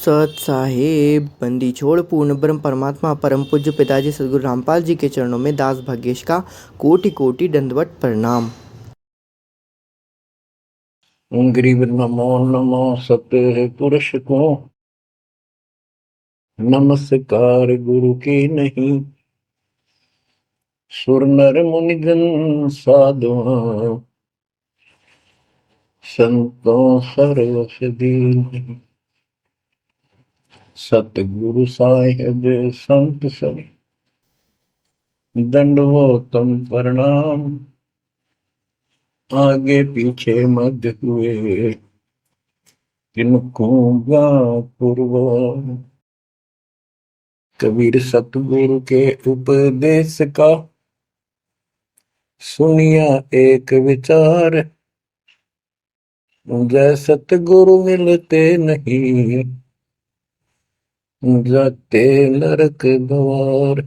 सत साहेब। बंदी छोड़ पूर्ण ब्रह्म परमात्मा परम पूज्य पिताजी सदगुरु रामपाल जी के चरणों में दास भाग्येश का कोटि कोटि दंडवत प्रणाम। गरीब नमो नमो सत्य पुरुष को नमस्कार गुरु की नहीं। सुर नर मुनिजन साधुआ संतों सर्वस दीन। सतगुरु साहिब संत सब दंडवतम प्रणाम। आगे पीछे मध्य हुए किनको पूर्व। कबीर सतगुरु के उपदेश का सुनिया एक विचार। जय सतगुरु मिलते नहीं जाते नरक द्वार।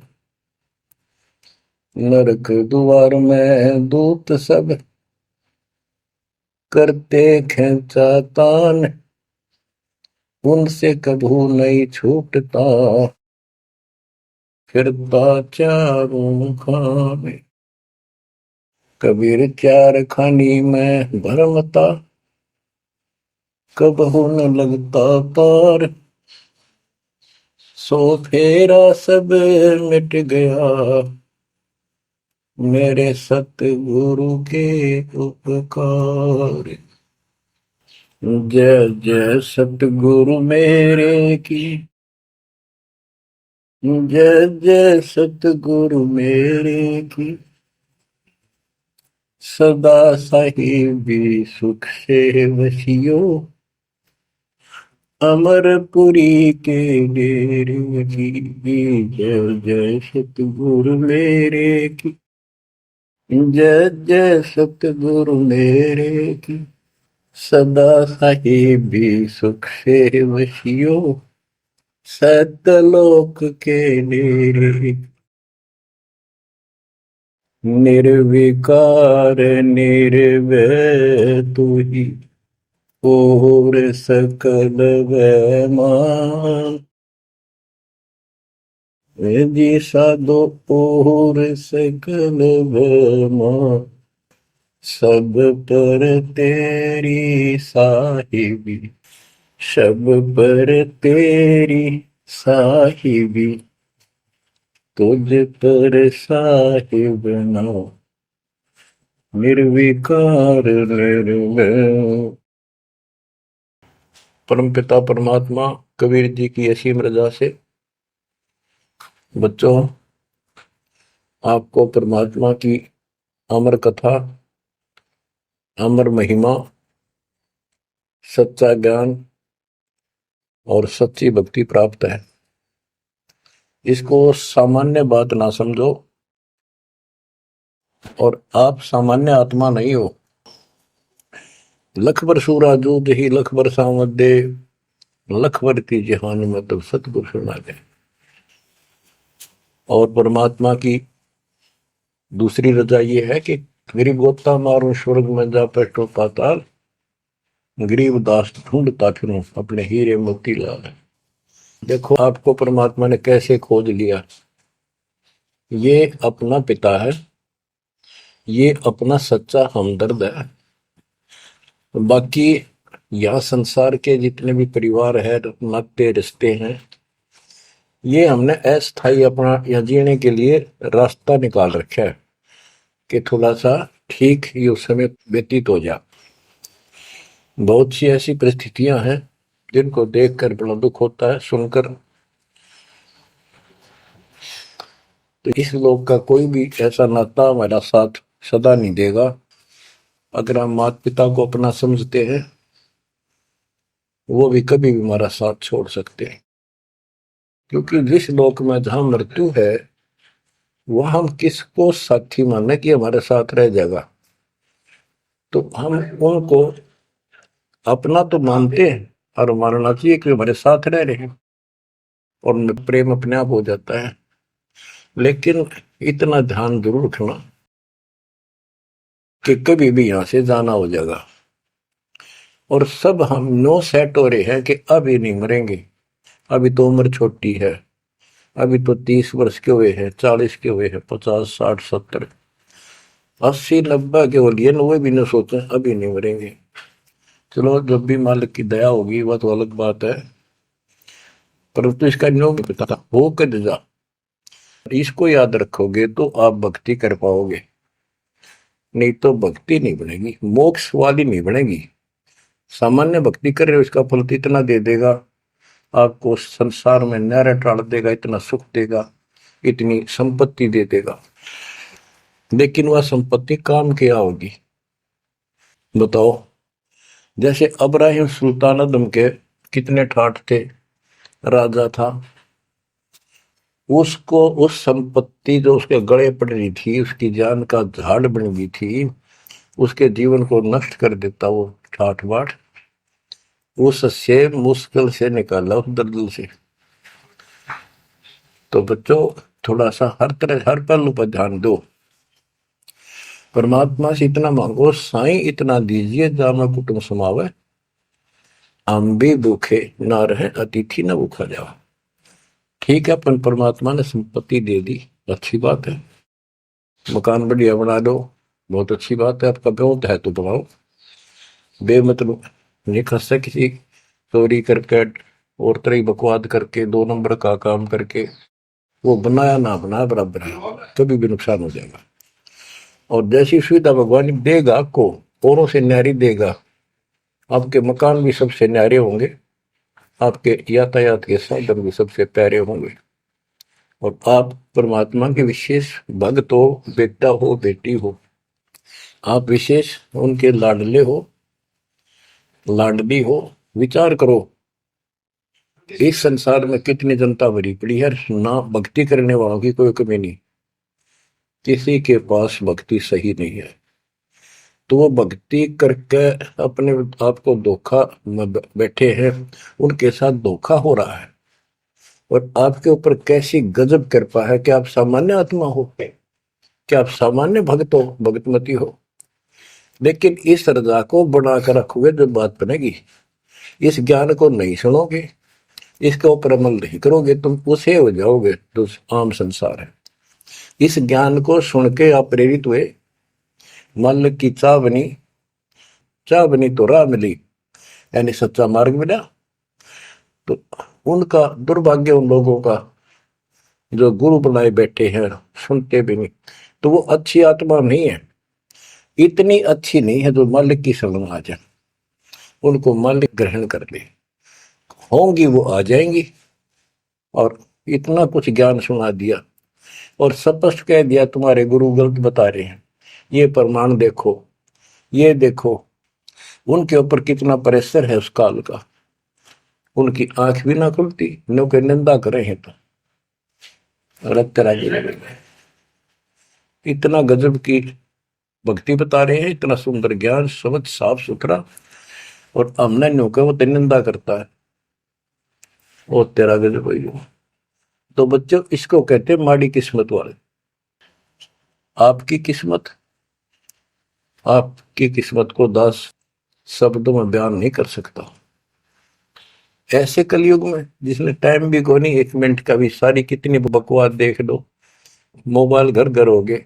नरक द्वार में दूत सब करते खेचातान। उनसे कभू नहीं छूटता फिरता चारों खाने। कबीर चार खानी में भरमता कबहू न लगता पार। सो फेरा सब मिट गया मेरे सतगुरु के उपकार। जय जय सतगुरु मेरे की। जय जय सतगुरु मेरे की। सदा साहिबी सुख से वसियो अमरपुरी के डेरे की। जय जय सतगुरु मेरे की। जय जय सतगुरु मेरे की। सदा साहिबी सुख से वसियो सतलोक के डेरे। निर्विकार निर्भय तू ही और सकल वैमान। जी साधो और सकल वैमान। सब पर तेरी साहिबी सब पर तेरी साहिबी। तुझ पर साहिब ना निर्विकार निर्भय। परमपिता परमात्मा कबीर जी की असीम रजा से बच्चों आपको परमात्मा की अमर कथा अमर महिमा सच्चा ज्ञान और सच्ची भक्ति प्राप्त है। इसको सामान्य बात ना समझो और आप सामान्य आत्मा नहीं हो। लख बर सूरा जूद ही लख बर सामत दे लख बर की जहान में तब सतगुरु सुना दे। और परमात्मा की दूसरी रजा ये है कि गरीब गोता मारू स्वर्ग में जा पेटो पाताल। गरीब दास ढूंढता फिरूं अपने हीरे मोती लाल। देखो आपको परमात्मा ने कैसे खोज लिया। ये अपना पिता है, ये अपना सच्चा हमदर्द है। बाकी यहाँ संसार के जितने भी परिवार है नाते रिश्ते हैं ये हमने अस्थायी अपना या जीने के लिए रास्ता निकाल रखा है कि थोड़ा सा ठीक ही उस समय व्यतीत हो जा। बहुत सी ऐसी परिस्थितियां हैं जिनको देखकर बड़ा दुख होता है सुनकर। तो इस लोक का कोई भी ऐसा नाता हमारा साथ सदा नहीं देगा। अगर हम माता पिता को अपना समझते हैं वो भी कभी भी हमारा साथ छोड़ सकते हैं। क्योंकि जिस लोक में जहां मृत्यु है वह हम किसको साथी माने कि हमारे साथ रह जाएगा। तो हम उनको अपना तो मानते हैं और मानना चाहिए कि हमारे साथ रह रहे हैं और प्रेम अपने आप हो जाता है। लेकिन इतना ध्यान जरूर रखना कि कभी भी यहां से जाना हो जाएगा। और सब हम नो सेट हो रहे हैं कि अब ही नहीं मरेंगे। अभी तो उम्र छोटी है, अभी तो 30 वर्ष के हुए हैं, 40 के हुए हैं, 50, 60, 70, 80, 90 के हो लिए, वो भी न सोचे अभी नहीं मरेंगे। चलो जब भी मालिक की दया होगी वह तो अलग बात है, परंतु इसका नियम नहीं पता था हो कद जा। इसको याद रखोगे तो आप भक्ति कर पाओगे, नहीं तो भक्ति नहीं बनेगी, मोक्ष वाली नहीं बनेगी। सामान्य भक्ति कर रहे हो इसका फल तो इतना दे देगा, आपको संसार में न्यारा टाल देगा, इतना सुख देगा, इतनी संपत्ति दे देगा, लेकिन वह संपत्ति काम क्या होगी बताओ। जैसे अब्राहिम सुल्तान आदम के कितने ठाठ थे, राजा था, उसको उस संपत्ति जो उसके गले पड़ रही थी, उसकी जान का झाड़ बन गई थी, उसके जीवन को नष्ट कर देता वो ठाठ बाट, उससे मुश्किल से निकाला उस दलदल से। तो बच्चों थोड़ा सा हर तरह हर पहलू पर ध्यान दो, परमात्मा से इतना मांगो, साईं इतना दीजिए जामा कुटुंब समावे, हम भी भूखे ना रहे अतिथि न भूखा जावा। ठीक है, अपन परमात्मा ने संपत्ति दे दी, अच्छी बात है, मकान बढ़िया बना दो, बहुत अच्छी बात है, आपका ब्योत है तो बनाओ, बेमतलब नहीं खस किसी चोरी करके और तरह बकवाद करके 2 नंबर का काम करके, वो बनाया ना बनाया बराबर है, कभी भी नुकसान हो जाएगा। और जैसी सुविधा भगवान देगा आपको, औरों से न्यारी देगा, आपके मकान भी सबसे न्यारे होंगे, आपके यातायात के साधन भी सबसे प्यारे होंगे, और आप परमात्मा के विशेष भक्त हो, बेटा हो, बेटी हो, आप विशेष उनके लाडले हो, लाडली हो। विचार करो इस संसार में कितनी जनता भरी पड़ी है, ना भक्ति करने वालों की कोई कमी नहीं, किसी के पास भक्ति सही नहीं है, तो वो भक्ति करके अपने आप को धोखा में बैठे हैं, उनके साथ धोखा हो रहा है। और आपके ऊपर कैसी गजब कृपा है कि आप सामान्य आत्मा हो, कि आप सामान्य भक्त हो, भगतमती हो, लेकिन इस रजा को बनाकर रखोगे जो बात बनेगी, इस ज्ञान को नहीं सुनोगे, इसके ऊपर अमल नहीं करोगे, तुम उसे हो जाओगे जो आम संसार है। इस ज्ञान को सुन के आप प्रेरित हुए, मालिक की चाह बनी, चाह बनी तो राह मिली, यानी सच्चा मार्ग मिला। तो उनका दुर्भाग्य उन लोगों का जो गुरु बनाए बैठे हैं, सुनते भी नहीं, तो वो अच्छी आत्मा नहीं है, इतनी अच्छी नहीं है जो मालिक की शरण आ जाए, उनको मालिक ग्रहण कर ले, होंगी वो आ जाएंगी। और इतना कुछ ज्ञान सुना दिया और स्पष्ट कह दिया तुम्हारे गुरु गलत बता रहे हैं, ये प्रमाण देखो, ये देखो, उनके ऊपर कितना प्रेशर है उस काल का, उनकी आंख भी ना खुलती, नो के निंदा करे हैं तो इतना गजब की भक्ति बता रहे हैं, इतना सुंदर ज्ञान, समझ साफ सुथरा, और हमने न्यू के वो निंदा करता है, वो तेरा गजब भाई। तो बच्चों इसको कहते हैं माड़ी किस्मत वाले। आपकी किस्मत को 10 शब्दों में बयान नहीं कर सकता। ऐसे कलयुग में जिसने टाइम भी को नहीं, 1 मिनट का भी, सारी कितनी बकवास देख लो, मोबाइल घर घर हो गए,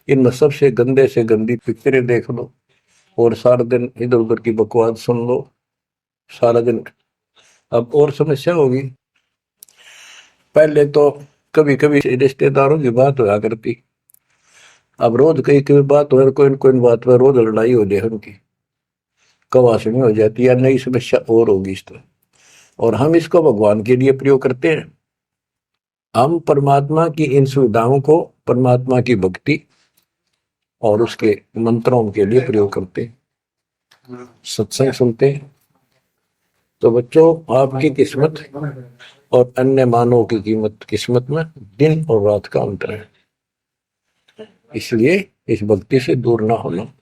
इनमें सबसे गंदे से गंदी पिक्चरें देख लो, और सारा दिन इधर उधर की बकवास सुन लो सारा दिन। अब और समस्या होगी, पहले तो कभी कभी रिश्तेदारों की बात होया करती, अब रोज कई कई बात हो, कोई कोई बात पर रोज लड़ाई हो जाए उनकी, कवासनी हो जाती है, नई समस्या और होगी इस तरह। और हम इसको भगवान के लिए प्रयोग करते हैं, हम परमात्मा की इन सुविधाओं को परमात्मा की भक्ति और उसके मंत्रों के लिए प्रयोग करते हैं, सत्संग सुनते हैं। तो बच्चों आपकी किस्मत और अन्य मानव की किस्मत में दिन और रात का अंतर है, इसलिए इस भक्ति से दूर ना होना।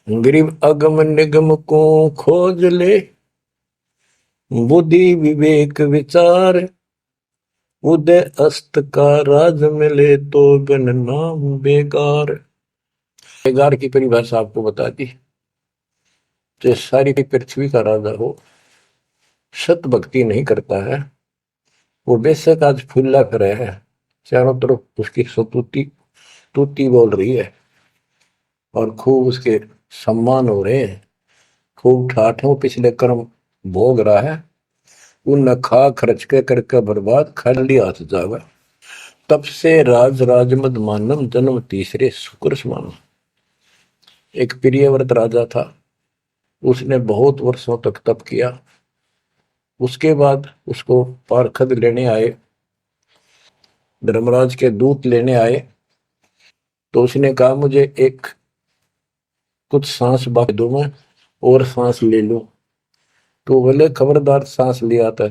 गरीब अगम निगम को खोज ले, बुद्धि विवेक विचार, उदय अस्त का राज मिले तो गण नाम बेगार। बेगार की परिभाषा आपको बता दी, तो सारी पृथ्वी का राजा हो, सत भक्ति नहीं करता है, वो बेशक आज फूला फिर है, चारों तरफ उसकी सतुति तूती बोल रही है और खूब उसके सम्मान हो रहे हैं, खूब ठाठों पिछले कर्म भोग रहा है, उन खा खर्च के करके बर्बाद खाली हाथ जावा। तब से राज राजमद मानम जन्म तीसरे शुक्र समान। एक प्रियव्रत राजा था, उसने बहुत वर्षों तक तप किया। उसके बाद उसको पार्षद लेने आए, धर्मराज के दूत लेने आए, तो उसने कहा मुझे एक कुछ सांस बाकी दो, मैं और सांस ले लूं। तो बोले खबरदार, सांस लिया था,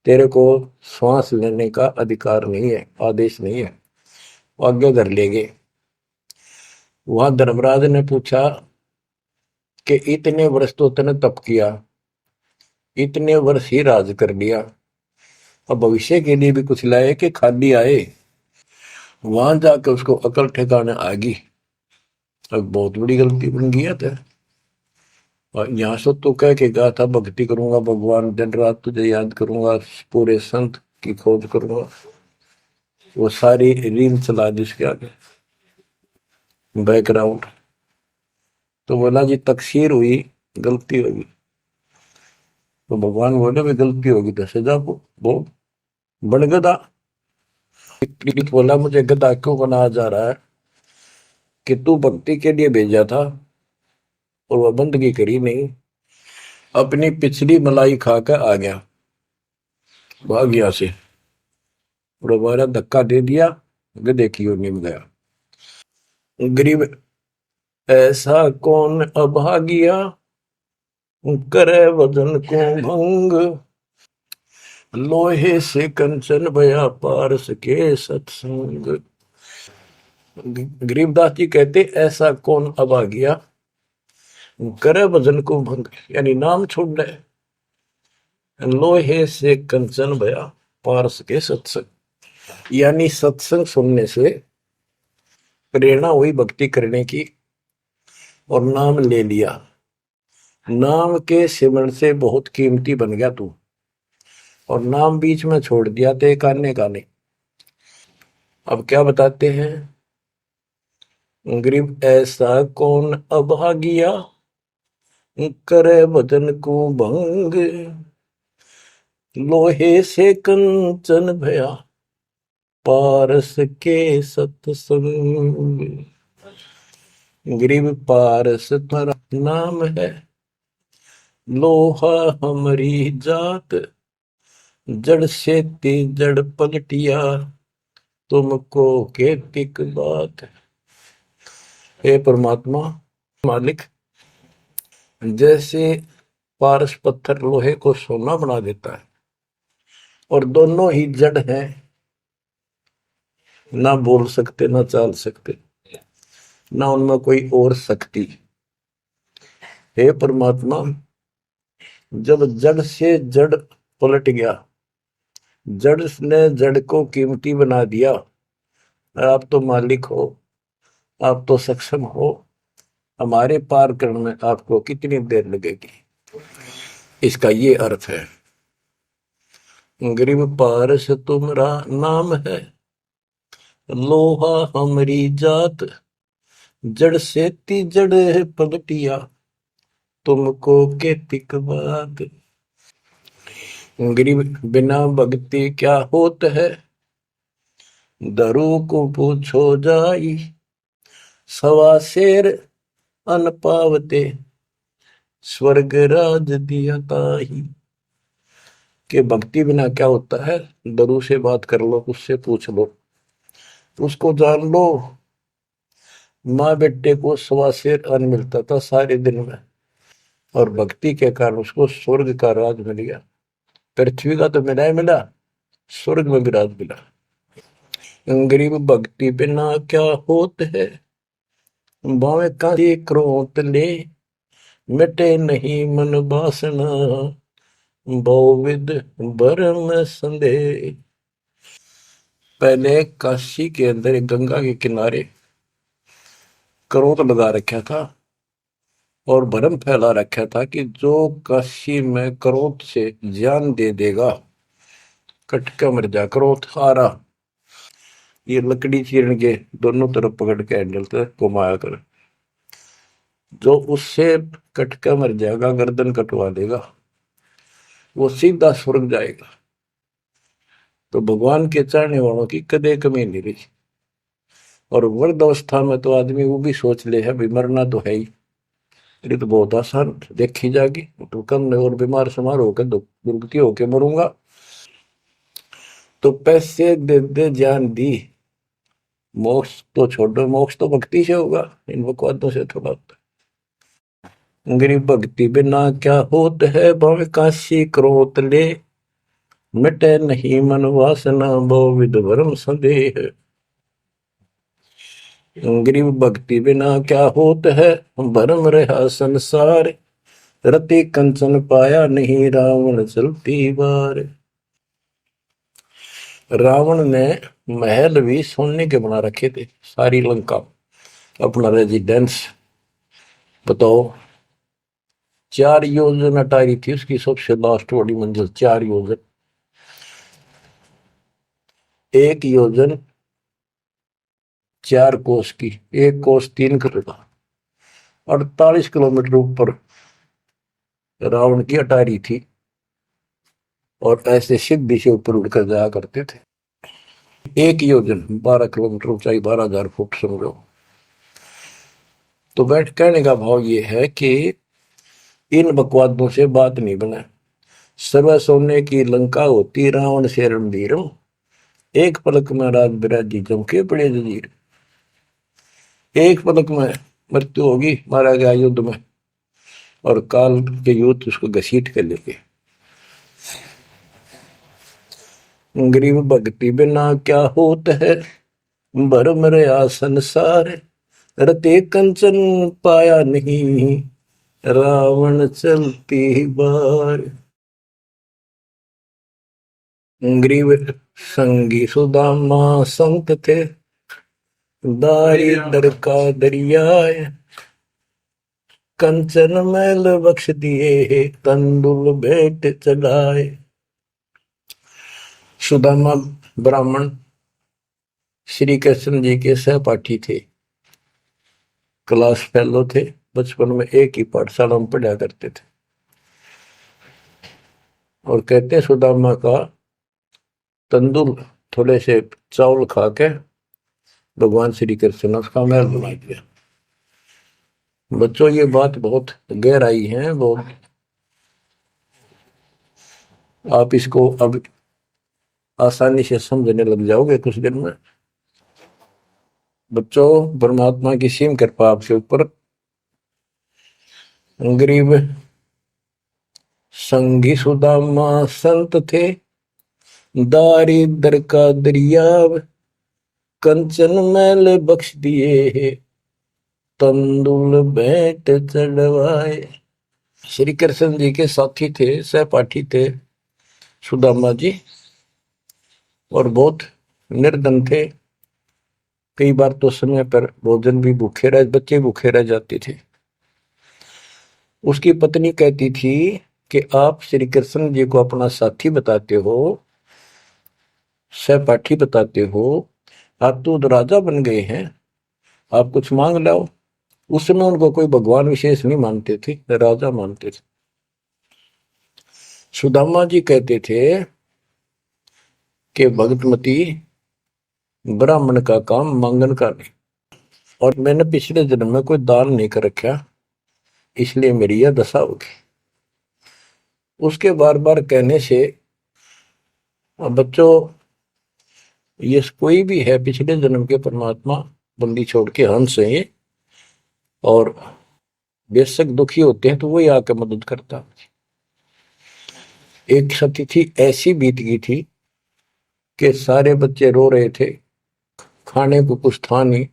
तेरे को सांस लेने का अधिकार नहीं है, आदेश नहीं है, आगे धर लेंगे। वहां धर्मराज ने पूछा कि इतने वर्ष तो तने तप किया, इतने वर्ष ही राज कर लिया, अब भविष्य के लिए भी कुछ लाए कि खाली आए। वहां जाकर उसको अकल ठिकाने आ गई, अब बहुत बड़ी गलती बन गई है। और यहाँ से तो कह के गया था भक्ति करूंगा भगवान, दिन रात तुझे याद करूंगा, पूरे संत की खोज करूंगा, वो सारी रील चला दी उसके आगे बैकग्राउंड। तो बोला जी तकसीर हुई, गलती होगी। तो भगवान बोले भी गलती होगी तो सजा वो बन गधा। बोला मुझे गधा क्यों बनाया जा रहा है कि तू भक्ति के लिए भेजा था और वह बंदगी करी नहीं, अपनी पिछली मलाई खाकर आ गया, भाग गया से, और हमारा धक्का दे दिया, गधे की ओर निम गया। गरीब ऐसा कौन अभागिया, करे वजन को भंग, लोहे से कंचन भया पारस के सत्संग। गरीबदास जी कहते ऐसा कौन अभागिया, करे वजन को भंग, यानी नाम छोड़ दे, लोहे से कंचन भया पारस के सत्संग, यानी सत्संग सुनने से प्रेरणा हुई भक्ति करने की और नाम ले लिया, नाम के सिमरण से बहुत कीमती बन गया तू, और नाम बीच में छोड़ दिया तो काने का नहीं। अब क्या बताते हैं, गरीब ऐसा कौन अभागिया, करे वजन को भंग, लोहे से कंचन भया पारस के सत्संग। गरीब पारस तुम्हारा नाम है, लोहा हमारी जात, जड़ से जड़ पलटिया, तुमको केतिक बात। हे परमात्मा मालिक, जैसे पारस पत्थर लोहे को सोना बना देता है और दोनों ही जड़ हैं, ना बोल सकते ना चाल सकते, ना उनमें कोई और शक्ति। हे परमात्मा, जब जड़ से जड़ पलट गया, जड़ ने जड़ को कीमती बना दिया, आप तो मालिक हो, आप तो सक्षम हो, हमारे पार करने में आपको कितनी देर लगेगी। इसका ये अर्थ है, गरीब पारस तुम्हारा नाम है, लोहा हमारी जात, जड़ से ती जड़ है पलटिया, तुमको के तिक बात। गरीब बिना भक्ति क्या होत है, दरू को पूछो जाई, सवा शेर अन पावते, स्वर्ग राज दिया ताही। के भक्ति बिना क्या होता है, दरू से बात कर लो, उससे पूछ लो, उसको जान लो। माँ बेटे को सवा शेर अन्न मिलता था सारे दिन में, और भक्ति के कारण उसको स्वर्ग का राज मिल गया। पृथ्वी का तो मिला ही मिला, स्वर्ग में भी राज मिला। गरीब भक्ति बिना क्या होत है, बावे का क्रोत ले, मिटे नहीं मन वासना, बहुविध भरम संदेह। पहले काशी के अंदर एक गंगा के किनारे क्रोत लगा रखा था, और भरम फैला रखा था कि जो काशी में क्रोध से जान दे देगा कटका मर जा। क्रोध आ रहा, ये लकड़ी चीरन के दोनों तरफ पकड़ के हैंडल से घुमाया कर, जो उससे कटका मर जाएगा, गर्दन कटवा देगा, वो सीधा स्वर्ग जाएगा। तो भगवान के चाहने वालों की कदे कमी नहीं रही। और वृद्ध अवस्था में तो आदमी वो भी सोच ले है भी मरना तो है ही, ये तो बहुत आसान देखी जाएगी, तो कम और बीमार समार होकर दुर्गति होके मरूंगा। तो पैसे दे दे जान दी, मोक्ष तो छोड़ो, मोक्ष तो भक्ति से होगा, इन बकवादों से थोड़ा होता है। गरीब भक्ति बिना क्या होत है, भावे काशी क्रोत ले, मिटे नहीं मन वासना, बहु विध भरम संदेह। गरीब भक्ति बिना क्या होत है, भरम रहा संसार, रति कंचन पाया नहीं, रावण चलती बार। रावण ने महल भी सोने के बना रखे थे, सारी लंका अपना रेजिडेंस। बताओ, 4 योजन अटारी थी उसकी सबसे लास्ट वाली मंजिल, 4 योजन। 1 योजन 4 कोस की, 1 कोस 3 किलोमीटर, 48 किलोमीटर ऊपर रावण की अटारी थी। और ऐसे सीधी से ऊपर उड़कर जाया करते थे। 1 योजन 12 किलोमीटर ऊंचाई, 12,000 फुट समझो। तो बैठ कहने का भाव ये है कि इन बकवादों से बात नहीं बना। सर्व सोने की लंका होती, रावण से रणधीरम, एक पलक में राज बिराजी जमके बड़े जजीर। एक पलक में मृत्यु होगी, मारा गया युद्ध में, और काल के युद्ध उसको घसीट कर लेके। गरीब भक्ति बिना क्या होत है, भरम रहा संसार, रते कंचन पाया नहीं, रावण चलती बार। गरीब संगी सुदामा संत थे, दारिद्र का दरियाए, कंचन मैल बख्श दिए, तंदुल भेंट चढ़ाए। सुदामा ब्राह्मण श्री कृष्ण जी के सहपाठी थे, क्लास फेलो थे, बचपन में एक ही पाठशाला में पढ़ा करते थे। और कहते सुदामा का तंदुल थोड़े से चावल खा के भगवान श्री कृष्ण ने उसका महल बना दिया। बच्चों, ये बात बहुत गहराई है, बहुत आप इसको अब आसानी से समझने लग जाओगे कुछ दिन में। बच्चों, परमात्मा की सीम कृपा आपके ऊपर। गरीब संगी सुदामा संत थे, दारिद्र का दरियाव, कंचन मैल बख्श दिए, तंदुल भेंट चढ़वाए। श्री कृष्ण जी के साथी थे, सहपाठी थे सुदामा जी, और बहुत निर्धन थे। कई बार तो समय पर भोजन भी भूखे रह, बच्चे भूखे रह जाते थे। उसकी पत्नी कहती थी कि आप श्री कृष्ण जी को अपना साथी बताते हो, सहपाठी बताते हो, आप तो राजा बन गए हैं, आप कुछ मांग लाओ। उस समय उनको कोई भगवान विशेष नहीं मानते थे, राजा मानते थे। सुदामा जी कहते थे कि भगतमती, ब्राह्मण का काम मांगन का नहीं, और मैंने पिछले जन्म में कोई दान नहीं कर रखा, इसलिए मेरी यह दशा होगी। उसके बार बार कहने से बच्चों, ये कोई भी है पिछले जन्म के परमात्मा बंदी छोड़ के हंस है ये, और बेशक दुखी होते हैं तो वही आकर मदद करता। एक सती थी, ऐसी बीत गई थी कि सारे बच्चे रो रहे थे, खाने को कुछ था नहीं,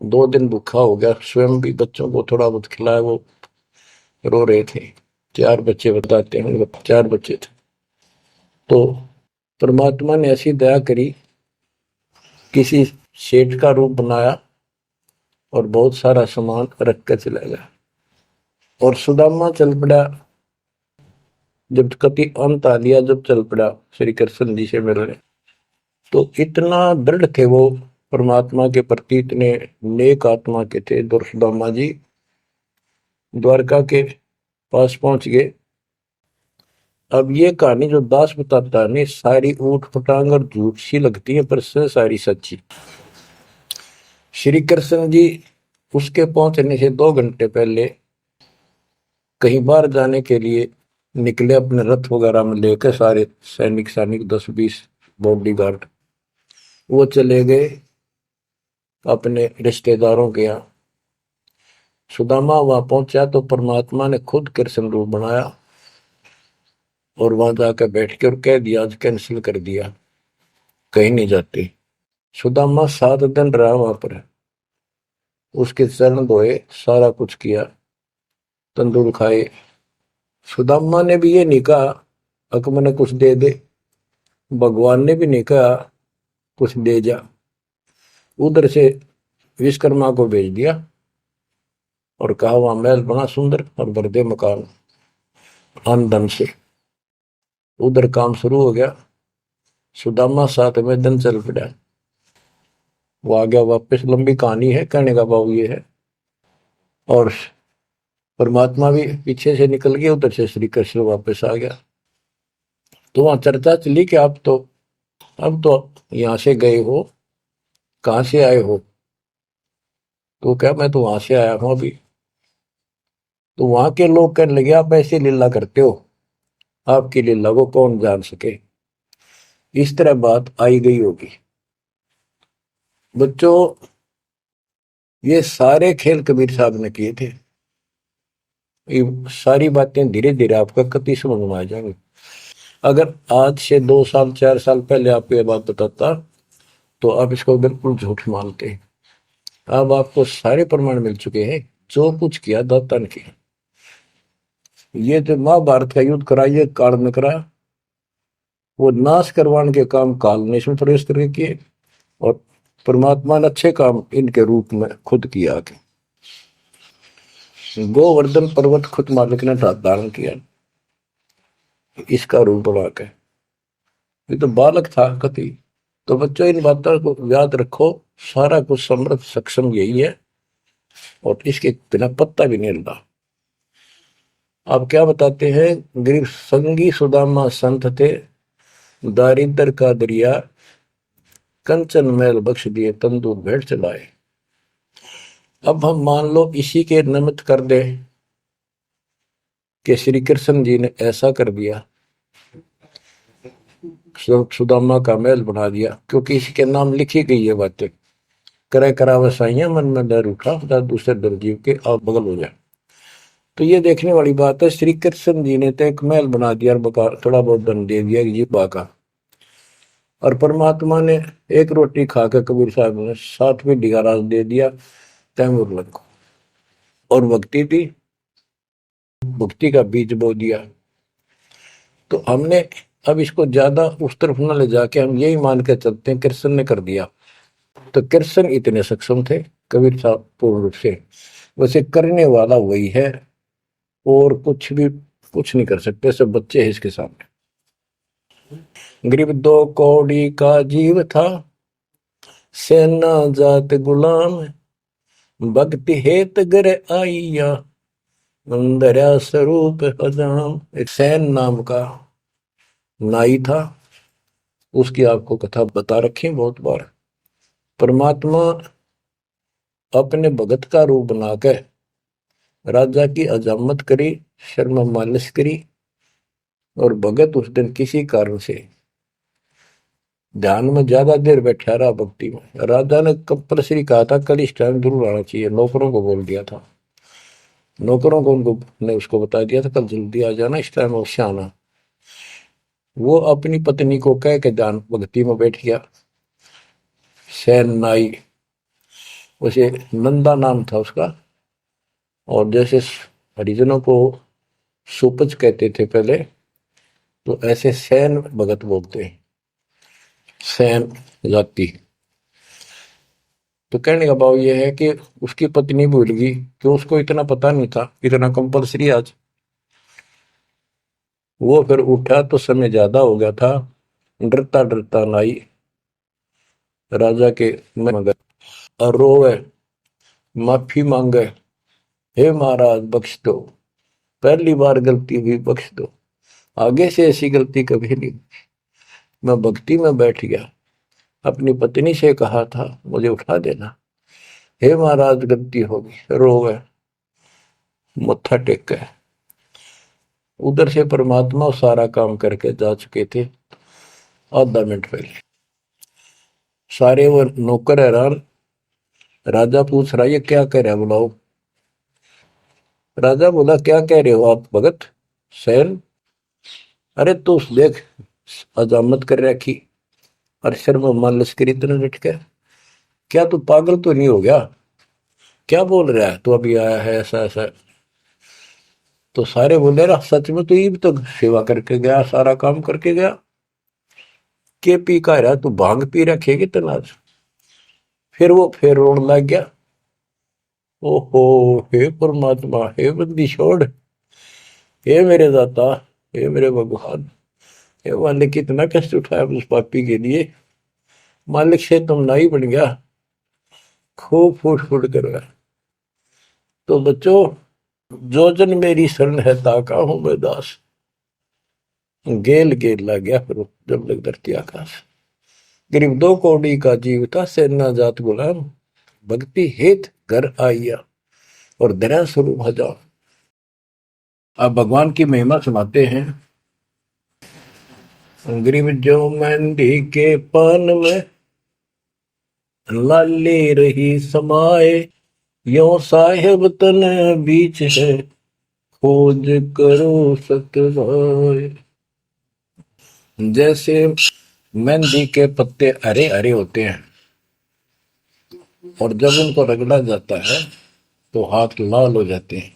2 दिन भूखा हो गया, स्वयं भी बच्चों को थोड़ा बहुत खिलाया, वो रो रहे थे। 4 बच्चे बताते हैं, 4 बच्चे थे। तो परमात्मा ने ऐसी दया करी, किसी सेठ का रूप बनाया और बहुत सारा सामान रख कर चला गया। और सुदामा चल पड़ा। जब कति अंत आ लिया, जब चल पड़ा श्री कृष्ण जी से मिलने, तो इतना दृढ़ थे वो परमात्मा के प्रति, इतने नेक आत्मा के थे। दुर्सुदामा जी द्वारका के पास पहुंच गए। अब ये कहानी जो दास बताता है नहीं, सारी ऊट पटांग और झूठ सी लगती है, पर सारी सच्ची। श्री कृष्ण जी उसके पहुंचने से 2 घंटे पहले कहीं बाहर जाने के लिए निकले, अपने रथ वगैरह में लेकर सारे सैनिक सैनिक 10-20 बॉडीगार्ड। वो चले गए अपने रिश्तेदारों के यहाँ। सुदामा वहां पहुंचा तो परमात्मा ने खुद कृष्ण रूप बनाया और वहां जाकर बैठ के और कह दिया, आज कैंसिल कर दिया, कहीं नहीं जाते। सुदामा 7 दिन रहा वहां पर, उसके चरण धोए, सारा कुछ किया, तंदूर खाए। सुदामा ने भी ये नहीं कहा अक मैंने कुछ दे दे, भगवान ने भी नहीं कहा कुछ दे जा। उधर से विश्वकर्मा को भेज दिया और कहा वहां महल बना सुंदर और भर दे मकान आमदन से। उधर काम शुरू हो गया। सुदामा 7वें दिन चल पड़ा। वो आ गया वापस। लंबी कहानी है, कहने का भाव ये है। और परमात्मा भी पीछे से निकल गया, उधर से श्री कृष्ण वापस आ गया। तो वहां चर्चा चली कि आप तो अब तो यहां से गए हो, कहां से आए हो? तो क्या मैं तो वहां से आया हूं अभी। तो वहां के लोग कहने लगे, आप ऐसी लीला करते हो, आपकी लीला को कौन जान सके। इस तरह बात आई गई होगी। बच्चों, ये सारे खेल कबीर साहब ने किए थे। ये सारी बातें धीरे धीरे आपका कति समझ में आ जाएंगी। अगर आज से 2 साल 4 साल पहले आपको ये बात बताता तो आप इसको बिल्कुल झूठ मानते। अब आपको सारे प्रमाण मिल चुके हैं, जो कुछ किया दाता ने किया। ये जो महाभारत का युद्ध करा, ये काल ने करा। वो नाश करवाने के काम काल ने इसमें प्रवेश करके किए, और परमात्मा ने अच्छे काम इनके रूप में खुद किया। गोवर्धन पर्वत खुद मालिक ने धारण किया इसका रूप बना के। ये तो बालक था कति। तो बच्चों, इन बातों को याद रखो, सारा कुछ समर्थ सक्षम यही है, और इसके बिना पत्ता भी नहीं हिलता। आप क्या बताते हैं? गरीब संगी सुदामा संत थे, दारिद्र का दरिया कंचन मैल बख्श दिए, तंदूर भेंट चलाए। अब हम मान लो इसी के निमित्त कर दे कि श्री कृष्ण जी ने ऐसा कर दिया, सुदामा का महल बना दिया, क्योंकि इसके नाम लिखी गई है बातें। करे करावसाइया मन में डर उठा, दूसरे दर्जीव के आप बगल हो जाए। तो ये देखने वाली बात है। श्री कृष्ण जी ने तो एक महल बना दिया और थोड़ा बहुत दंड दे दिया जी का। और परमात्मा ने एक रोटी खाकर कबीर साहब ने 7वीं डिगारा दे दिया तैमूर को, और भक्ति दी, भक्ति का बीज बो दिया। तो हमने अब इसको ज्यादा उस तरफ न ले जाके हम यही मान के चलते हैं कृष्ण ने कर दिया। तो कृष्ण इतने सक्षम थे कबीर साहब पूर्ण रूप से, वैसे करने वाला वही है, और कुछ नहीं कर सकते, सब बच्चे हैं इसके सामने। गरीब 2 कौड़ी का जीव था, सेना जात गुलाम, भक्ति हेत गर आइया, अंदर स्वरूप हजाम। एक सैन नाम का नाई था, उसकी आपको कथा बता रखी बहुत बार। परमात्मा अपने भगत का रूप बनाकर राजा की अजामत करी, शर्मा मालिश करी, और भगत उस दिन किसी कारण से ध्यान में ज्यादा देर बैठा रहा, भक्ति में। राजा ने कंपल्सरी कहा था कल इस टाइम जरूर आना चाहिए, नौकरों को बोल दिया था। नौकरों को उनको ने उसको बता दिया था कल जल्दी आ जाना, इस टाइम अवश्य आना। वो अपनी पत्नी को कह के ध्यान भक्ति में बैठ गया। सैन नाई, उसे नंदा नाम था उसका, और जैसे हरिजनों को सुपच कहते थे पहले, तो ऐसे सैन भगत बोलते हैं, सैन जाति। तो कहने का भाव यह है कि उसकी पत्नी भूल गई कि उसको इतना पता नहीं था, इतना कंपलसरी आज। वो फिर उठा तो समय ज्यादा हो गया था, डरता डरता लाई राजा के मगर और रोवे, माफी मांगे, हे महाराज बख्श दो, पहली बार गलती हुई, बख्श दो, आगे से ऐसी गलती कभी नहीं। मैं भक्ति में बैठ गया, अपनी पत्नी से कहा था मुझे उठा देना, हे महाराज गलती होगी, रोवे, मत्था टेक गए। उधर से परमात्मा सारा काम करके जा चुके थे। आधा मिनट पहले सारे वो नौकर हैरान। राजा पूछ रहा, ये क्या कह रहा है, बुलाओ। राजा बोला, क्या कह रहे हो आप भगत सैन? अरे तू देख, अजामत कर रखी और शर्म मान लश्करी इतना डट के, क्या तू पागल तो नहीं हो गया? क्या बोल रहा है, तू अभी आया है ऐसा ऐसा? तो सारे बोले, रहा सच में तू ये भी तो सेवा करके गया, सारा काम करके गया, के पी का रहा तू, भांग पी रखेगी तनाज? फिर वो फिर रोने लग गया, ओहो, हे परमात्मा, हे बंदी छोड़, हे मेरे दाता, हे मेरे भगवान, हे मालिक, कितना कष्ट उठाया उस पापी के लिए, मालिक से तुम ना ही बन गया, खूब फूट फूट कर रहा। तो बच्चों, जो जन मेरी शरण है ताका हूं मैं दास, गेल गेल लग गया फिर जब लग धरती आकाश। गरीब 2 कौड़ी का जीव था, सेना जात गुलाम, भक्ति हेत घर आइया और दया स्वरूप हजार। अब भगवान की महिमा सुनाते हैं। गरीब जो मेहंदी के पान में लाली रही समाए, यो साहेब तन बीच है, खोज करो सतवाए। जैसे मेहंदी के पत्ते हरे हरे होते हैं और जब उनको रगड़ा जाता है तो हाथ लाल हो जाते हैं,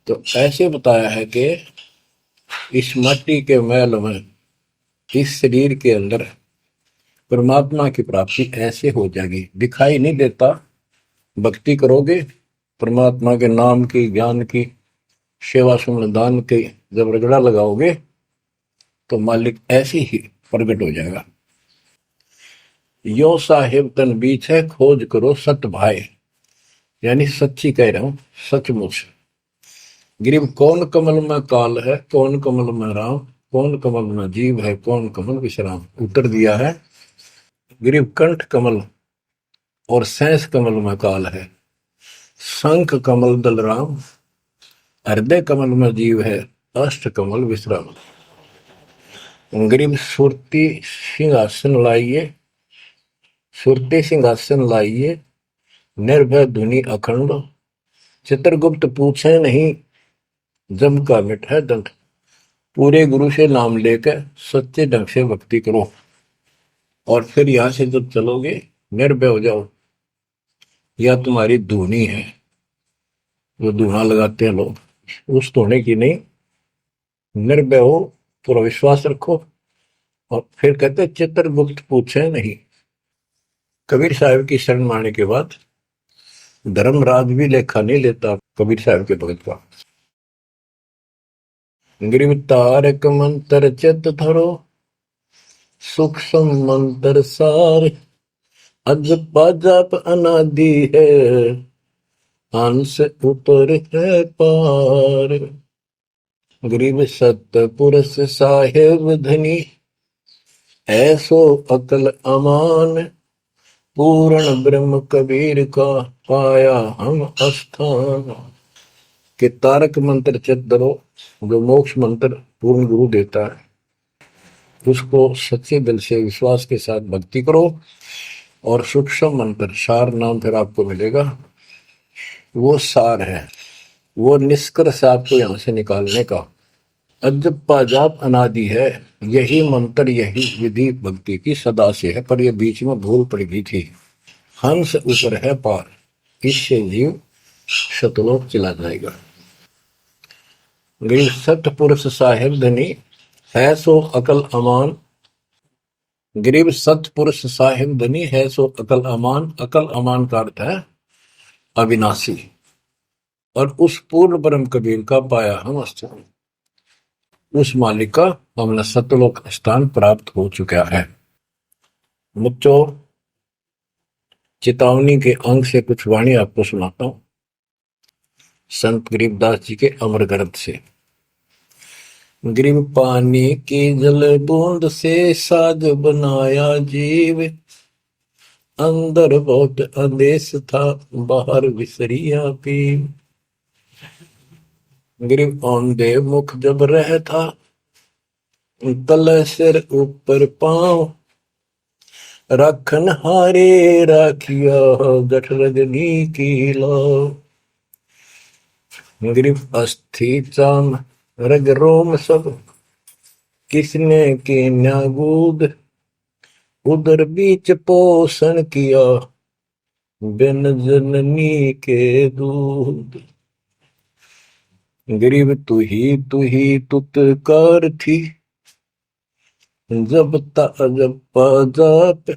तो ऐसे बताया है कि इस माटी के मैल में, इस शरीर के अंदर परमात्मा की प्राप्ति ऐसे हो जाएगी। दिखाई नहीं देता, भक्ति करोगे परमात्मा के नाम की, ज्ञान की, सेवा सुमन दान की जब रगड़ा लगाओगे तो मालिक ऐसे ही प्रकट हो जाएगा। यो साहेब तन बीच है, खोज करो सत भाई, यानी सच्ची कह रहा हूं, सचमुच। गरीब कौन कमल में काल है, कौन कमल में राम, कौन कमल में जीव है, कौन कमल विश्राम। उत्तर दिया है, गरीब कंठ कमल और सैंस कमल में काल है, शंख कमल दल राम, हृदय कमल में जीव है, अष्ट कमल विश्राम। गरीब सुरती सिंहासन लाइए, सुरती सिंहासन लाइए, निर्भय धुनि अखंड, चित्रगुप्त पूछे नहीं, जम का मिट है दंड। पूरे गुरु से नाम लेकर सच्चे ढंग से भक्ति करो और फिर यहां से जब चलोगे निर्भय हो जाओ। या तुम्हारी धुनी है, वो धुना लगाते हैं लोग, उस धुने की नहीं, निर्भय हो, पूरा विश्वास रखो। और फिर कहते चित्रगुप्त पूछे नहीं। कबीर साहब की शरण माने के बाद धर्मराज भी लेखा नहीं लेता कबीर साहब के भगत का। गरीब तारक मंत्र चित धरो, सूक्ष्म मंत्र सार, अजपा जाप अनादि है, हंस ऊपर है पार। गरीब सतपुरुष साहेब धनी, ऐसो अकल अमान, पूर्ण ब्रह्म कबीर का पाया हम स्थान। कि तारक मंत्र चित धरो, जो मोक्ष मंत्र पूर्ण गुरु देता है, उसको सच्चे दिल से विश्वास के साथ भक्ति करो। और सूक्ष्म मंत्र, सार नाम फिर आपको मिलेगा, वो सार है, वो निष्कर्ष आपको यहां से निकालने का। अजप्पा जाप अनादि है, यही मंत्र, यही विधि भक्ति की सदा से है, पर ये बीच में भूल पड़ गई थी। हंस ऊपर है पार, इससे जीव सतलोक चला जाएगा। गरीब सत पुरुष साहेब धनी, है सो अकल अमान, गरीब सतपुरुष साहिब धनी है सो अकल अमान। अकल अमान का अर्थ है अविनाशी। और उस पूर्ण ब्रह्म कबीर का पाया हम स्थान, उस मालिक का हमने सतलोक स्थान प्राप्त हो चुका है। बच्चों, चेतावनी के अंग से कुछ वाणी आपको सुनाता हूं संत गरीबदास जी के अमर ग्रंथ से। गरीब पानी की जल बूंद से साज बनाया जीव, अंदर बहुत अंदेश था बाहर विसरिया पीव। गरीब औंधे मुख जब रहता तल सिर ऊपर पांव, राखन हारे राखिया जठ रजनी की लाव। गरीब अस्थि चाम रग रोम सब, किसने के न्यागूद, उदर बीच पोषण किया बिन जननी के दूध। गरीब तू ही तुतकार थी, जब जब जाप,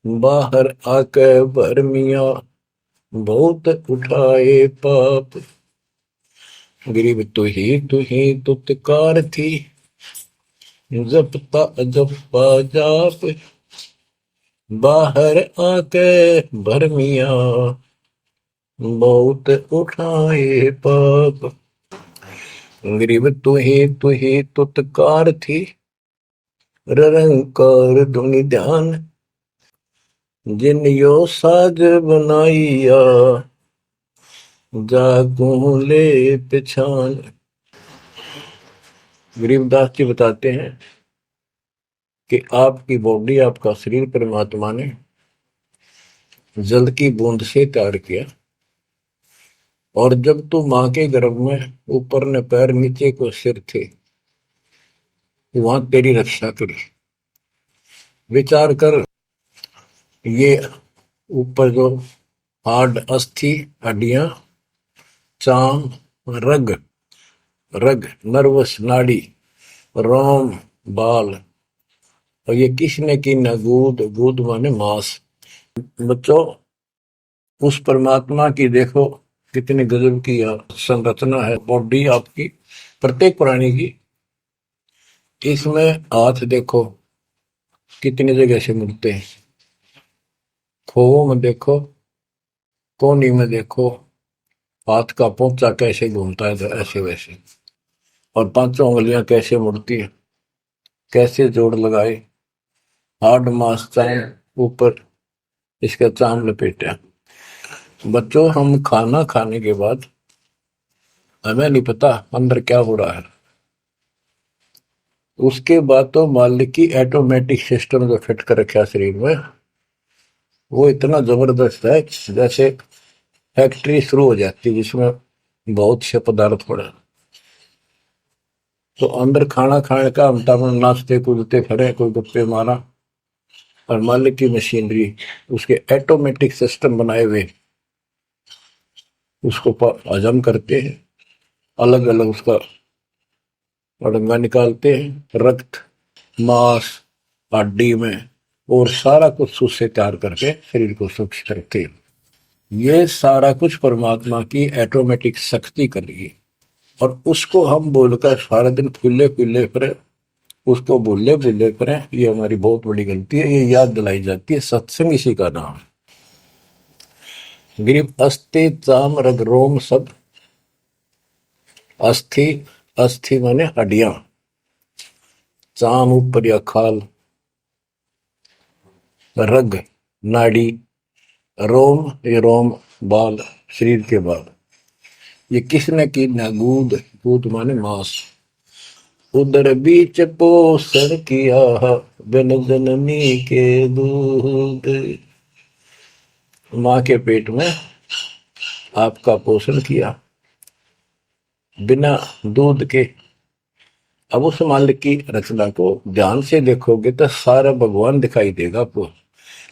बाहर आके भरमिया बहुत उठाए पाप। गरीब तू ही तुतकार थी, जपता जपा जाप, बाहर आके भरमिया बहुत उठाए पाप। गरीब तू ही तुतकार थी, निरंकार धुनि ध्यान, जिन यो साज बनाइया जागू ले पिछान। गरीबदास जी बताते हैं कि आपकी बॉडी, आपका शरीर परमात्मा ने जल की बूंद से तैयार किया, और जब तू मां के गर्भ में ऊपर ने पैर नीचे को सिर थे, वहां तेरी रक्षा करी। विचार कर, ये ऊपर जो हार्ड अस्थि हड्डियां, चाम रग, रग नर्वस नाड़ी, रोम बाल, और ये किसने की न गूद, गूद माने मांस। बच्चों, उस परमात्मा की देखो कितनी गजब की संरचना है बॉडी आपकी, प्रत्येक प्राणी की। इसमें हाथ देखो कितनी जगह से मिलते हैं, खोवों में देखो, कोनी में देखो, हाथ का पोंचा कैसे घूमता है ऐसे वैसे, और पांचों उंगलियां कैसे मुड़ती है, कैसे जोड़ लगाए, हार्ड मास चाम ऊपर इसका चाम लपेटा। बच्चों, हम खाना खाने के बाद हमें नहीं पता अंदर क्या हो रहा है। उसके बाद तो मालिक की ऑटोमेटिक सिस्टम जो फिट कर रखा शरीर में, वो इतना जबरदस्त है जैसे फैक्ट्री शुरू हो जाती है जिसमें बहुत से पदार्थ पड़े। तो अंदर खाना खाने का हम नाचते कूदते खड़े, कोई गप्पे मारा, और मालिक की मशीनरी उसके ऑटोमेटिक सिस्टम बनाए हुए उसको हजम करते हैं, अलग अलग उसका अड़ंगा निकालते हैं, रक्त मांस हड्डी में, और सारा कुछ उससे तैयार करके शरीर को सुरक्षित रखते हैं। ये सारा कुछ परमात्मा की ऑटोमेटिक शक्ति कर रही है, और उसको हम बोलकर सारा दिन फूले फूले फिरे, उसको भूले भूले करें, ये हमारी बहुत बड़ी गलती है। ये याद दिलाई जाती है, सत्संग इसी का नाम है। गरीब अस्थि चाम रग रोम सब, अस्थि, अस्थि माने हड्डियां, चाम ऊपर या खाल, रग नाड़ी, रोम ये रोम बाल, शरीर के बाल, ये किसने की ना गूद, गूद माने मांस, उदर बीच पोषण किया बिन जननी के दूध। मां के पेट में आपका पोषण किया बिना दूध के। अब उस मालिक की रचना को ध्यान से देखोगे तो सारा भगवान दिखाई देगा आपको।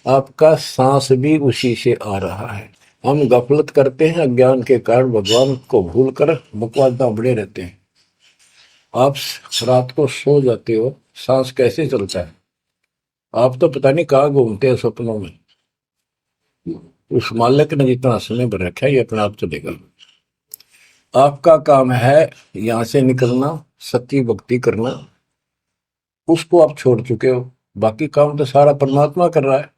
आपका सांस भी उसी से आ रहा है। हम गफलत करते हैं, अज्ञान के कारण भगवान को भूलकर बकवास बड़े रहते हैं। आप रात को सो जाते हो, सांस कैसे चलता है, आप तो पता नहीं कहाँ घूमते हैं सपनों में। उस मालिक ने जितना समय भर रखा है ये अपने आप चलेगा। आपका काम है यहां से निकलना, सच्ची भक्ति करना, उसको आप छोड़ चुके हो। बाकी काम तो सारा परमात्मा कर रहा है।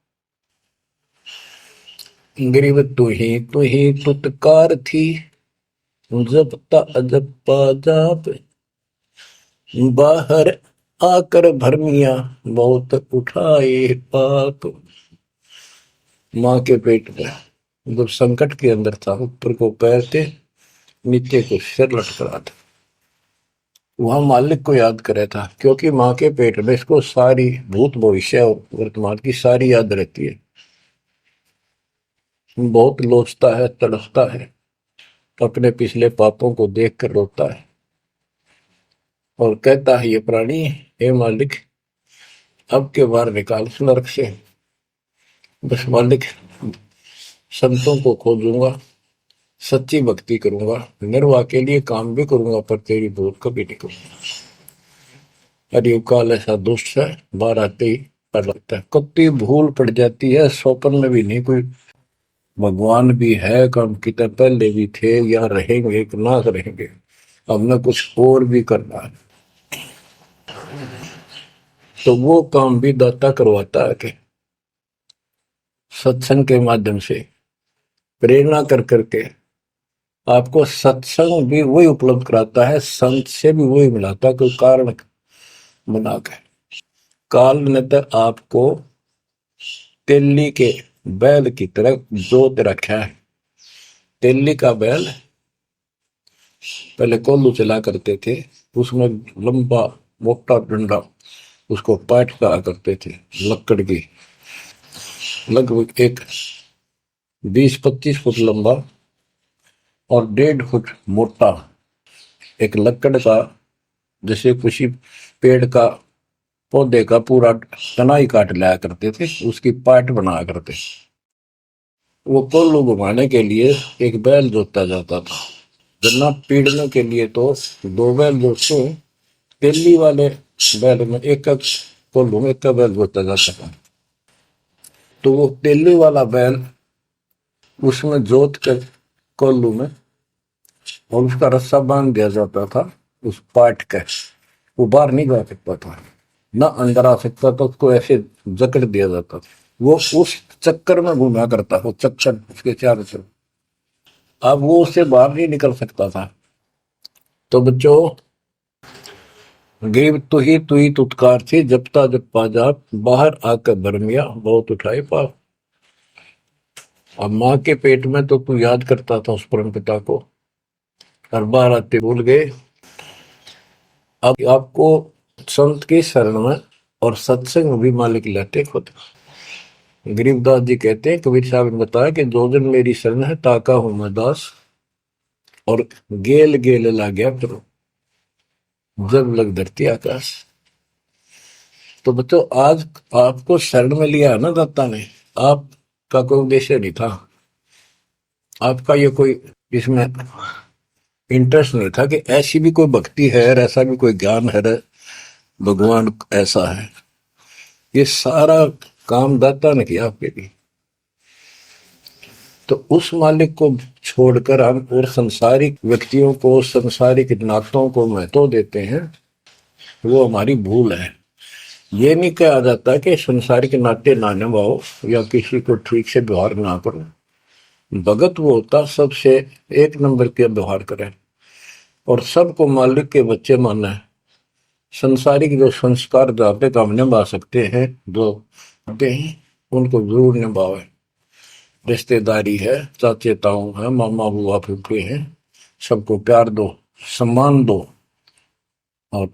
गरीब तू ही तुतकार थी, जपता अजपा जाप, बाहर आकर भरमिया बहुत उठाए पाप। माँ के पेट में जब संकट के अंदर था, ऊपर को पैर थे, नीचे को सिर लटक रहा था, वहां मालिक को याद करे था, क्योंकि माँ के पेट में इसको सारी भूत भविष्य और वर्तमान की सारी याद रहती है। बहुत लोचता है, तड़पता है, अपने पिछले पापों को देख कर रोता है और कहता है ये प्राणी, हे मालिक अब के बार निकाल इस नरक से। बस मालिक, संतों को खोजूंगा, सच्ची भक्ति करूंगा, निर्वाह के लिए काम भी करूंगा, पर तेरी भूत कभी नहीं करूंगा। अरे काल ऐसा दुष्ट है, बाहर आते ही पर लगता है कत्ती भूल पड़ जाती है, स्वप्न में भी नहीं कोई भगवान भी है, काम कितने पहले भी थे या रहेंगे कि ना रहेंगे, हमने कुछ और भी करना है। तो वो काम भी दाता करवाता है कि सत्संग के माध्यम से प्रेरणा कर करके आपको सत्संग भी वही उपलब्ध कराता है, संत से भी वही मिलाता है, कोई कारण बना के। काल ने तो आपको तेली के बैल की तरह जोत रखा है। तेली का बैल पहले कोल्लू चला करते थे, उसमें लंबा मोटा डंडा, उसको पाट कहा करते थे, लकड़ की, लगभग एक 20-25 फुट लंबा और 1.5 फुट मोटा एक लकड़ का, जैसे किसी पेड़ का पौधे का पूरा तना ही काट लाया करते थे, उसकी पाट बनाया करते। वो कोल्लू घुमाने के लिए एक बैल जोता जाता था। गन्ना पीड़ने के लिए तो 2 बैल जोतते, तेली वाले बैल में एक कोल्लू में एक बैल जोता जाता था। तो वो तेली वाला बैल उसमें जोत कर कोल्लू में, और उसका रस्सा बांध दिया जाता था उस पाट का, वो बाहर नहीं जा सकता था, ना अंदर आ सकता था, उसको ऐसे जकड़ दिया जाता था। वो उस चक्कर में घूमा करता, वो चक्कर उसके चारों तरफ, अब वो उससे बाहर नहीं निकल सकता था। तो बच्चों, गरीब तू ही तुतकार थी, जपता जपा जाप, बाहर आकर भरमिया बहुत उठाए पाप। अब माँ के पेट में तो तू याद करता था उस परम पिता को, हर बार आते भूल गए। अब आपको संत की शरण में और सत्संग में भी मालिक लेते खुद। गरीबदास जी कहते हैं, कबीर साहब ने बताया कि जो जन मेरी शरण है ताका हूं मैं दास, और गेल गेल ला गया करो जब लग धरती आकाश। तो बच्चों, आज आपको शरण में लिया है ना दाता ने, आपका कोई उद्देश्य नहीं था, आपका ये कोई इसमें इंटरेस्ट नहीं था कि ऐसी भी कोई भक्ति है, ऐसा भी कोई ज्ञान है, भगवान ऐसा है। ये सारा काम दाता ने किया आपके लिए। तो उस मालिक को छोड़कर हम और संसारिक व्यक्तियों को, संसारिक नातों को महत्व देते हैं, वो हमारी भूल है। ये नहीं कहा जाता कि संसारिक नाते ना निभाओ या किसी को ठीक से व्यवहार ना करो। भगत वो होता सबसे 1 नंबर के व्यवहार करे और सबको मालिक के बच्चे माना है। संसारिक जो संस्कार जाते काम निभा सकते हैं, जो आते हैं उनको जरूर निभावे। रिश्तेदारी है, चाचे ताऊ है, मामा बुआ फूफे हैं, सबको प्यार दो, सम्मान दो, और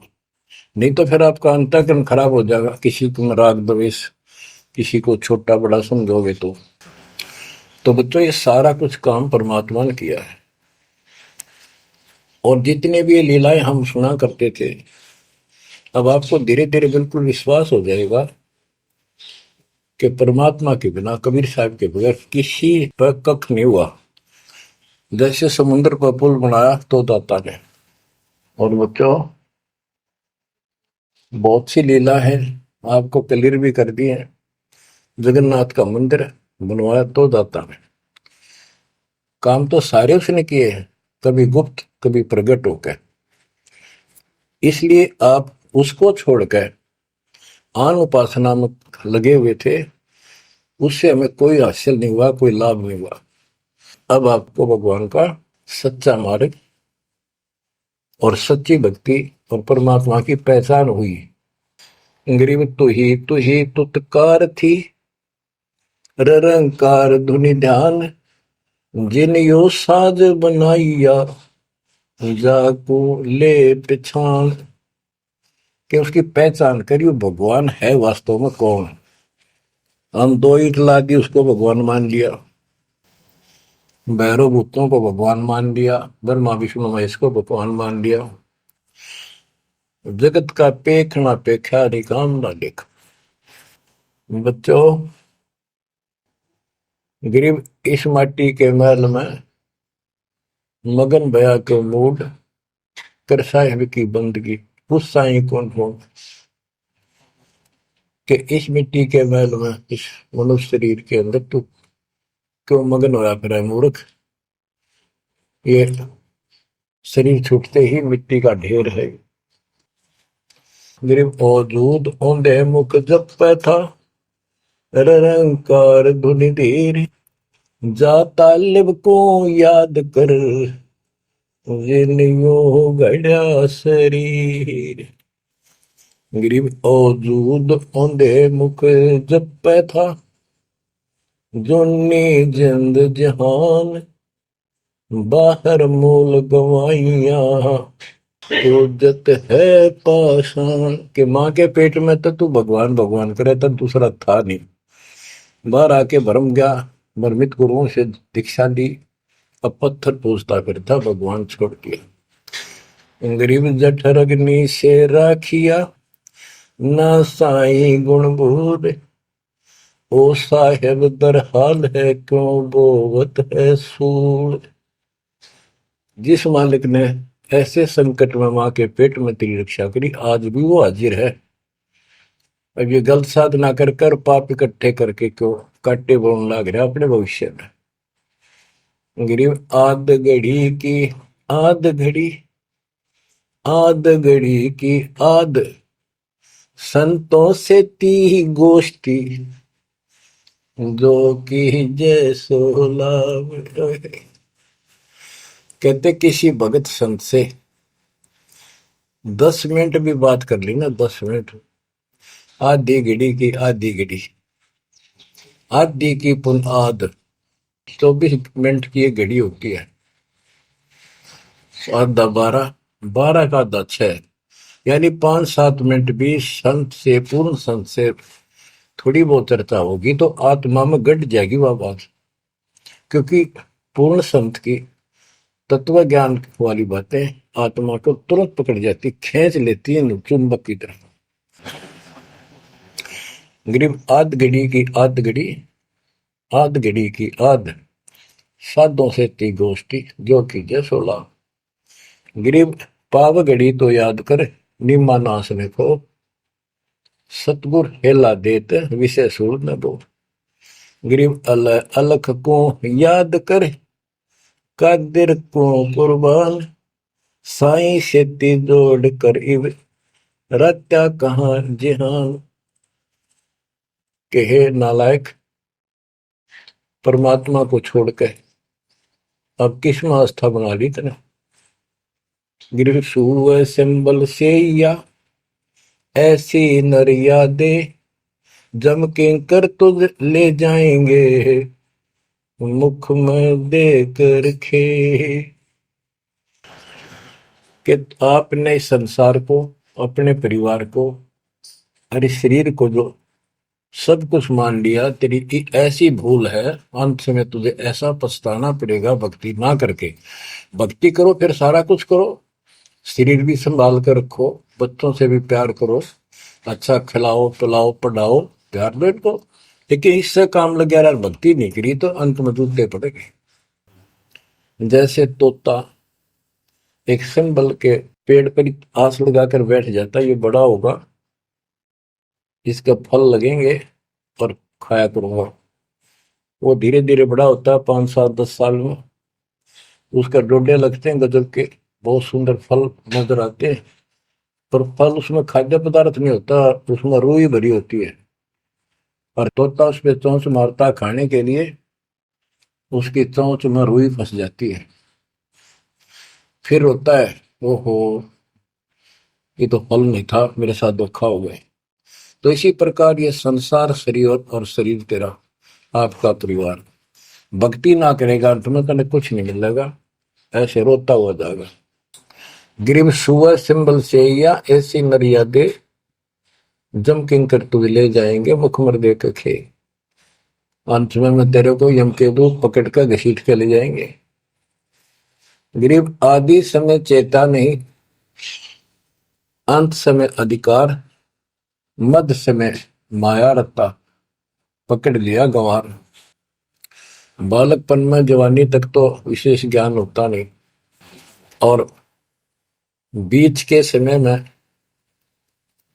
नहीं तो फिर आपका अंतःकरण खराब हो जाएगा। किसी को राग द्वेष, किसी को छोटा बड़ा समझोगे तो बच्चों, ये सारा कुछ काम परमात्मा ने किया है। और जितने भी ये लीलाएं हम सुना करते थे, अब आपको धीरे धीरे बिल्कुल विश्वास हो जाएगा कि परमात्मा के बिना, कबीर साहब के बगैर किसी पर कख नहीं हुआ। जैसे समुद्र पर पुल बनाया तो दाता ने। और बच्चों, बहुत सी लीला है आपको क्लियर भी कर दिए हैं। जगन्नाथ का मंदिर बनवाया तो जाता है। काम तो सारे उसने किए हैं, कभी गुप्त कभी प्रकट होकर। इसलिए आप उसको छोड़कर आन उपासना में लगे हुए थे, उससे हमें कोई हासिल नहीं हुआ, कोई लाभ नहीं हुआ। अब आपको भगवान का सच्चा मार्ग और सच्ची भक्ति और परमात्मा की पहचान हुई। गरीब तू ही तुतकार थी, रंकार धुनि ध्यान, जिन यो साज बनाइया, जाको ले पहचान। कि उसकी पहचान करी, वो भगवान है वास्तव में कौन। हम दो ईट ला दी, उसको भगवान मान लिया। भैरव भूतों को भगवान मान लिया, ब्रह्मा विष्णु महेश को भगवान मान लिया। जगत का पेखना पेखा नहीं, काम ना देख। बच्चों, गरीब इस माटी के महल में मगन भया के मूड कर साहिब की बंदगी, उस साई कौन कौन कि इस मिट्टी के महल में, इस मनुष्य शरीर के अंदर तू क्यों मगन होया फिर है मूर्ख। ये शरीर छूटते ही मिट्टी का ढेर है। गरीब औजूद औंधे मुख जप पे था, रंकार धुनि धीर, जा तालिब को याद कर, जिन्यो गढ़ा शरीर। गरीब औजूद औंधे मुख जप पे था, जोनी जिंद जहान, बाहर मूल गवाइया, उज्जत है पाषाण। के माँ के पेट में तो तू भगवान भगवान करे, तब दूसरा था नहीं। बाहर आके भरम गया, भ्रमित गुरुओं से दीक्षा ली, अब पत्थर पूजता फिरता, भगवान छोड़ दिया। गरीब जठर अग्नि से राखिया, ना साई गुण बूढ़, ओ साहेब दर हाल है क्यों बोवत है सूर। जिस मालिक ने ऐसे संकट में माँ के पेट में तेरी रक्षा करी, आज भी वो हाजिर है। अब ये गलत साधना कर कर पाप इकट्ठे करके क्यों काटे बोलने लग रहा अपने भविष्य में। गरीब आद घड़ी की आद, संतों से ती गोष्ठी, जो की जय सोलाव। कहते किसी भगत संत से 10 मिनट भी बात कर ली ना, 10 मिनट, आधी घड़ी आधी की पुन आध, 24 मिनट की एक घड़ी होती है। आधा 12, 12 का आधा 6, यानी 5-7 मिनट भी संत से, पूर्ण संत से थोड़ी बहुत चर्चा होगी तो आत्मा में गट जाएगी वह बात। क्योंकि पूर्ण संत की तत्व ज्ञान वाली बातें आत्मा को तुरंत पकड़ जाती, खींच लेती है चुंबक की तरफ। गरीब आध घड़ी की आध, साधों से ती गोष्ठी, जो कीजिए 16। गरीब पाव घड़ी तो याद कर, निम्मा नाश ने को, सतगुर हेला देत विषय सूर न दो। गरीब अलख को याद कर, कादिर को कुर्बान, साई सेती जोड़ कर इव, रत्या कहाँ जिहान। के हे नालायक, परमात्मा को छोड़कर अब किस में आस्था बना ली तने। गिर सुअ सिंबल से या ऐसी नरिया दे, जम के कर तुझ ले जाएंगे, मुख में दे कर खे। कि आपने इस संसार को, अपने परिवार को और इस शरीर को जो सब कुछ मान लिया, तेरी ऐसी भूल है, अंत में तुझे ऐसा पछताना पड़ेगा भक्ति ना करके। भक्ति करो फिर सारा कुछ करो, शरीर भी संभाल कर रखो, बच्चों से भी प्यार करो, अच्छा खिलाओ पिलाओ पढ़ाओ, प्यार दो इनको। लेकिन इससे काम लग गया, भक्ति नहीं करी तो अंत में जूते पड़ेंगे। जैसे तोता एक संभल के पेड़ पर आस लगाकर बैठ जाता, ये बड़ा होगा इसके फल लगेंगे और खाया करूंगा। वो धीरे धीरे बड़ा होता है, 5 7 10 साल में उसके डोडे लगते हैं गजब के, बहुत सुंदर फल नजर आते हैं। पर फल उसमें खाद्य पदार्थ नहीं होता, उसमें रूई भरी होती है। और तोता उस पे चोंच मारता है खाने के लिए, उसकी चोंच में रुई फंस जाती है। फिर होता है, ओहो ये तो फल नहीं था, मेरे साथ धोखा हो गए। तो इसी प्रकार ये संसार शरीर और शरीर तेरा आपका परिवार, भक्ति ना करेगा तुम्हें कने कुछ नहीं मिलेगा, ऐसे रोता हुआ जाएगा। गिरिव सुअ सिंबल से या ऐसी मर्यादे जम किंकर तुझ ले जाएंगे मुखमर दे के खे। अंत में तेरे को यम के दूत पकड़ कर घसीट के ले जाएंगे। गिरिव आदि समय चेता नहीं, अंत समय अधिकार, मध्य समय माया रत्ता, पकड़ लिया गंवार। बालकपन में जवानी तक तो विशेष ज्ञान होता नहीं, और बीच के समय में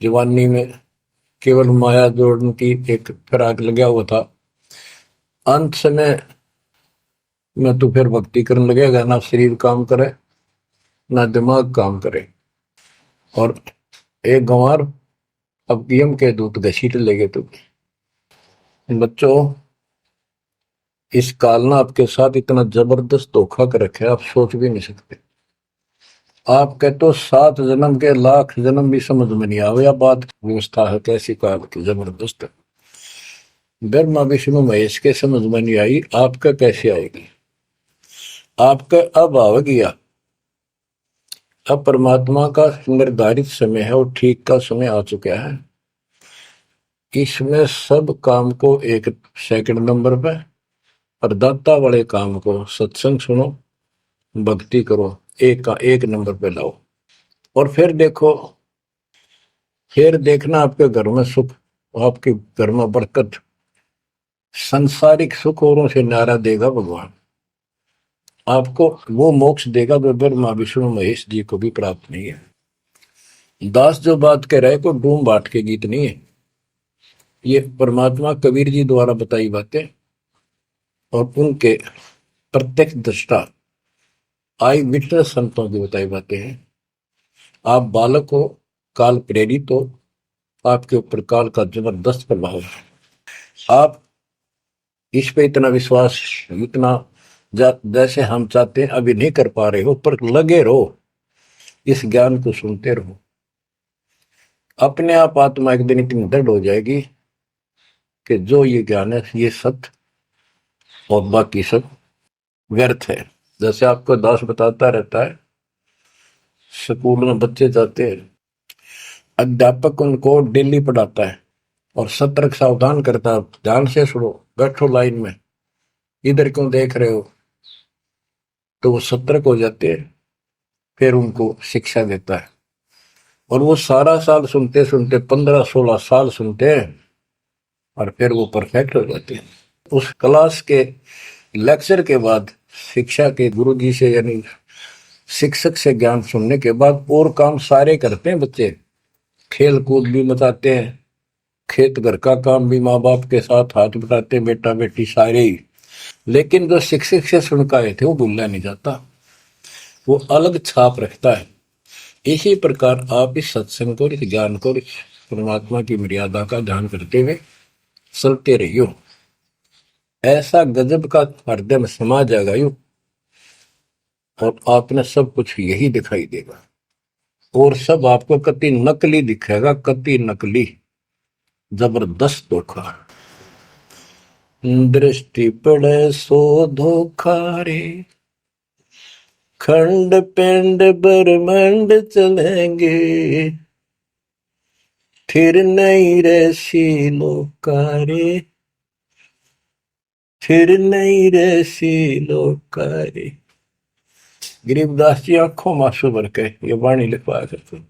जवानी में केवल माया जोड़ने की एक फिराक लगा हुआ था। अंत समय में तो फिर भक्ति करने लगेगा, ना शरीर काम करे ना दिमाग काम करे। और एक गंवार अब यम के दूत घसीट लेगे। तो बच्चों, इस काल ने आपके साथ इतना जबरदस्त धोखा कर रखा है, आप सोच भी नहीं सकते। आपके तो 7 जन्म के लाख जन्म भी समझ में नहीं आवे, बात व्यवस्था है कैसी काल की जबरदस्त है। ब्रह्मा विष्णु महेश के समझ में नहीं आई, आपका कैसे आएगी। आपका अब आ गया, अब परमात्मा का निर्धारित समय है और ठीक का समय आ चुका है। इसमें सब काम को एक सेकंड नंबर पे, और दाता वाले काम को सत्संग सुनो, भक्ति करो, एक का एक नंबर पे लाओ। और फिर देखो, फिर देखना आपके घर में सुख, आपके घर में बरकत, संसारिक सुख औरों से न्यारा देगा भगवान। आपको वो मोक्ष देगा जो ब्रह्मा विष्णु महेश जी को भी प्राप्त नहीं है। दास जो बात कह रहे को डूम बाट के गीत नहीं है, ये परमात्मा कबीर जी द्वारा बताई बातें और उनके प्रत्यक्ष दृष्टा आई विटनेस संतों की बताई बातें हैं। आप बालक हो, काल प्रेरित हो, आपके ऊपर काल का जबरदस्त प्रभाव है। आप इस पे इतना विश्वास, इतना जैसे हम चाहते हैं अभी नहीं कर पा रहे हो, पर लगे रहो, इस ज्ञान को सुनते रहो। अपने आप आत्मा एक दिन इतनी दृढ़ हो जाएगी कि जो ये ज्ञान है ये सत्य और बाकी सब व्यर्थ है। जैसे आपको दास बताता रहता है, स्कूल में बच्चे जाते हैं, अध्यापक उनको डेली पढ़ाता है और सतर्क सावधान करता है, ध्यान से सुनो, बैठो लाइन में, इधर क्यों देख रहे हो। तो वो सतर्क हो जाते हैं, फिर उनको शिक्षा देता है। और वो सारा साल सुनते सुनते 15 16 साल सुनते हैं और फिर वो परफेक्ट हो जाते हैं। उस क्लास के लेक्चर के बाद, शिक्षा के गुरु जी से यानी शिक्षक से ज्ञान सुनने के बाद और काम सारे करते हैं बच्चे, खेल कूद भी मचाते हैं, खेत घर का काम भी माँ बाप के साथ हाथ बटाते, बेटा बेटी सारे ही। लेकिन जो शिक्षक से सुन के आए थे वो भूलना नहीं जाता, वो अलग छाप रखता है। इसी प्रकार आप इस सत्संग को, इस ज्ञान को, इस परमात्मा की मर्यादा का ध्यान करते हुए चलते रहियो। ऐसा गजब का हृदय में समा जाएगा यूं, और आपने सब कुछ यही दिखाई देगा, और सब आपको कति नकली दिखेगा, कति नकली, जबरदस्त धोखा। दृष्टि पड़े सो धोखा रे, खंड पिंड ब्रह्मांड चलेंगे, फिर नहीं रसी लोकारे, फिर नहीं रसी लोकारे। गरीबदास जी आंखों मासू भर के ये वाणी लिखवाया करते,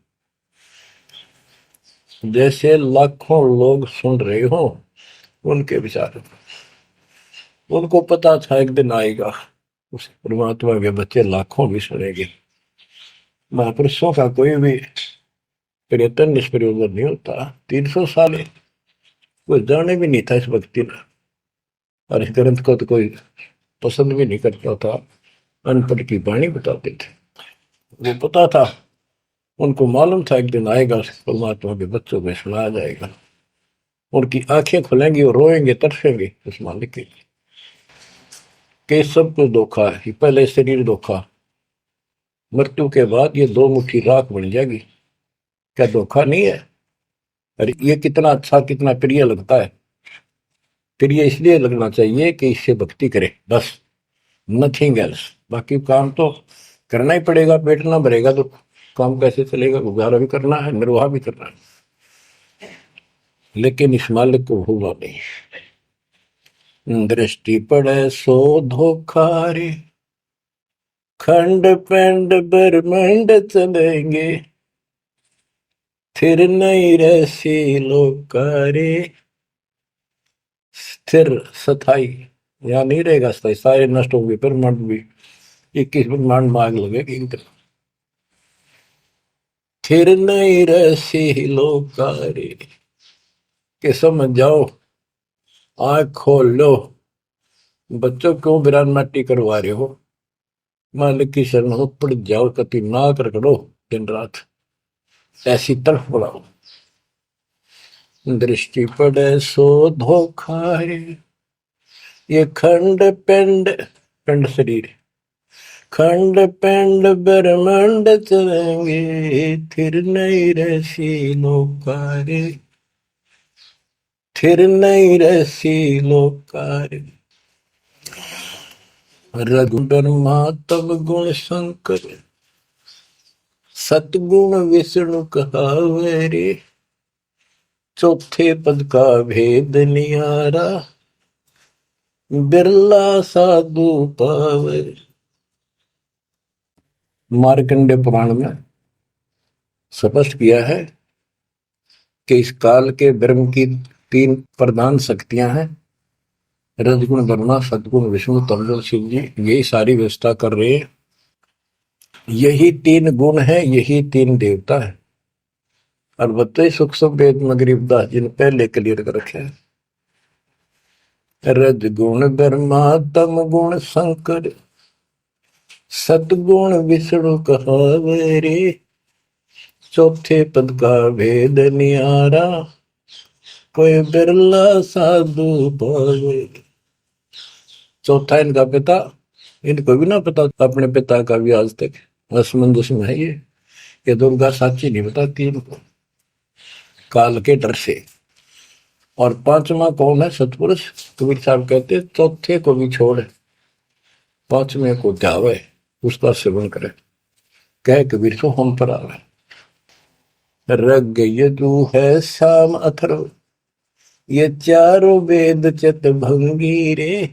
जैसे लाखों लोग सुन रहे हो उनके विचार, उनको पता था एक दिन आएगा उस परमात्मा के बच्चे लाखों भी सुनेंगे। महापुरुषों का कोई भी प्रयत्न निष्प्रयोजन नहीं होता। 300 साल कोई जाने भी नहीं था इस भक्ति ने, और इस ग्रंथ को तो कोई पसंद भी नहीं करता था। अनपढ़ की वाणी बताते थे। वो पता था, उनको मालूम था एक दिन आएगा परमात्मा के बच्चों को सुनाया जाएगा, उनकी आंखें खुलेंगी और रोएंगे तरसेंगे उस मालिक के लिए कि सब कुछ धोखा है। पहले शरीर धोखा, मृत्यु के बाद ये दो मुट्ठी राख बन जाएगी। क्या धोखा नहीं है? अरे ये कितना अच्छा कितना प्रिय लगता है। प्रिय इसलिए लगना चाहिए कि इससे भक्ति करे, बस, नथिंग एल्स। बाकी काम तो करना ही पड़ेगा, पेट ना भरेगा तो काम कैसे चलेगा? गुजारा भी करना है, निर्वाह भी करना है, लेकिन इस मालिक को भूला नहीं। दृष्टि पड़े सो धोखा रे, खंड पेंड ब्रह्मंड चलेंगे, फिर नहीं रहसी लोकारे। स्थिर स्थाई यहाँ नहीं रहेगा, स्थाई सारे नष्ट होंगे, ब्रह्मांड भी 21 ब्रह्मांड में आग लगेगी इनके। फिर नहीं रहसी लोकारे, के समझ जाओ, आंख खोल लो। बच्चों क्यों बिरान माटी करवा रहे हो? मालिक की शरण हो, पड़ जाओ, कति नाक रगड़ो दिन रात, ऐसी तरफ बुलाओ। दृष्टि पड़े सो धोखा रे, ये खंड पिंड, पिंड शरीर, खंड पिंड ब्रह्मांड चलेंगे, फिर नहीं रहसी लोकारे, फिर नहीं रहसी लोकारे। रघुब्रह्मा तब गुण शंकर, सतगुण विष्णु कहावे रे, चौथे पद का भेद नियारा, बिरला साधु पावे। मार्कंडे पुराण में स्पष्ट किया है कि इस काल के ब्रह्म की 3 प्रधान शक्तियां हैं, रजगुण ब्रह्मा, सदगुण विष्णु, तमगुण शिव जी। यही सारी व्यवस्था कर रहे हैं। यही 3 गुण है, यही 3 देवता है। और बताइए सूक्ष्म वेद में गरीबदास जी ने पहले क्लियर कर रखे है, रजगुण ब्रह्मा तम गुण शंकर, सदगुण विष्णु कहावे रे, चौथे पद का भेद नियारा, कोई बिरला साधु पावे। चौथा इनका पिता, इनको भी ना पता अपने पिता का भी आज तक असमंजस में है। ये दुर्गा साची नहीं बताती इनको, काल के डर से। और 5वां कौन है? सतपुरुष। कबीर साहब कहते चौथे को भी छोड़, 5वें को ध्यावे, उसका सेवन करे, कह कबीर सो हम पर आवे। रग यजु है श्याम अथर्व, ये चारों वेद चित भंगी रे,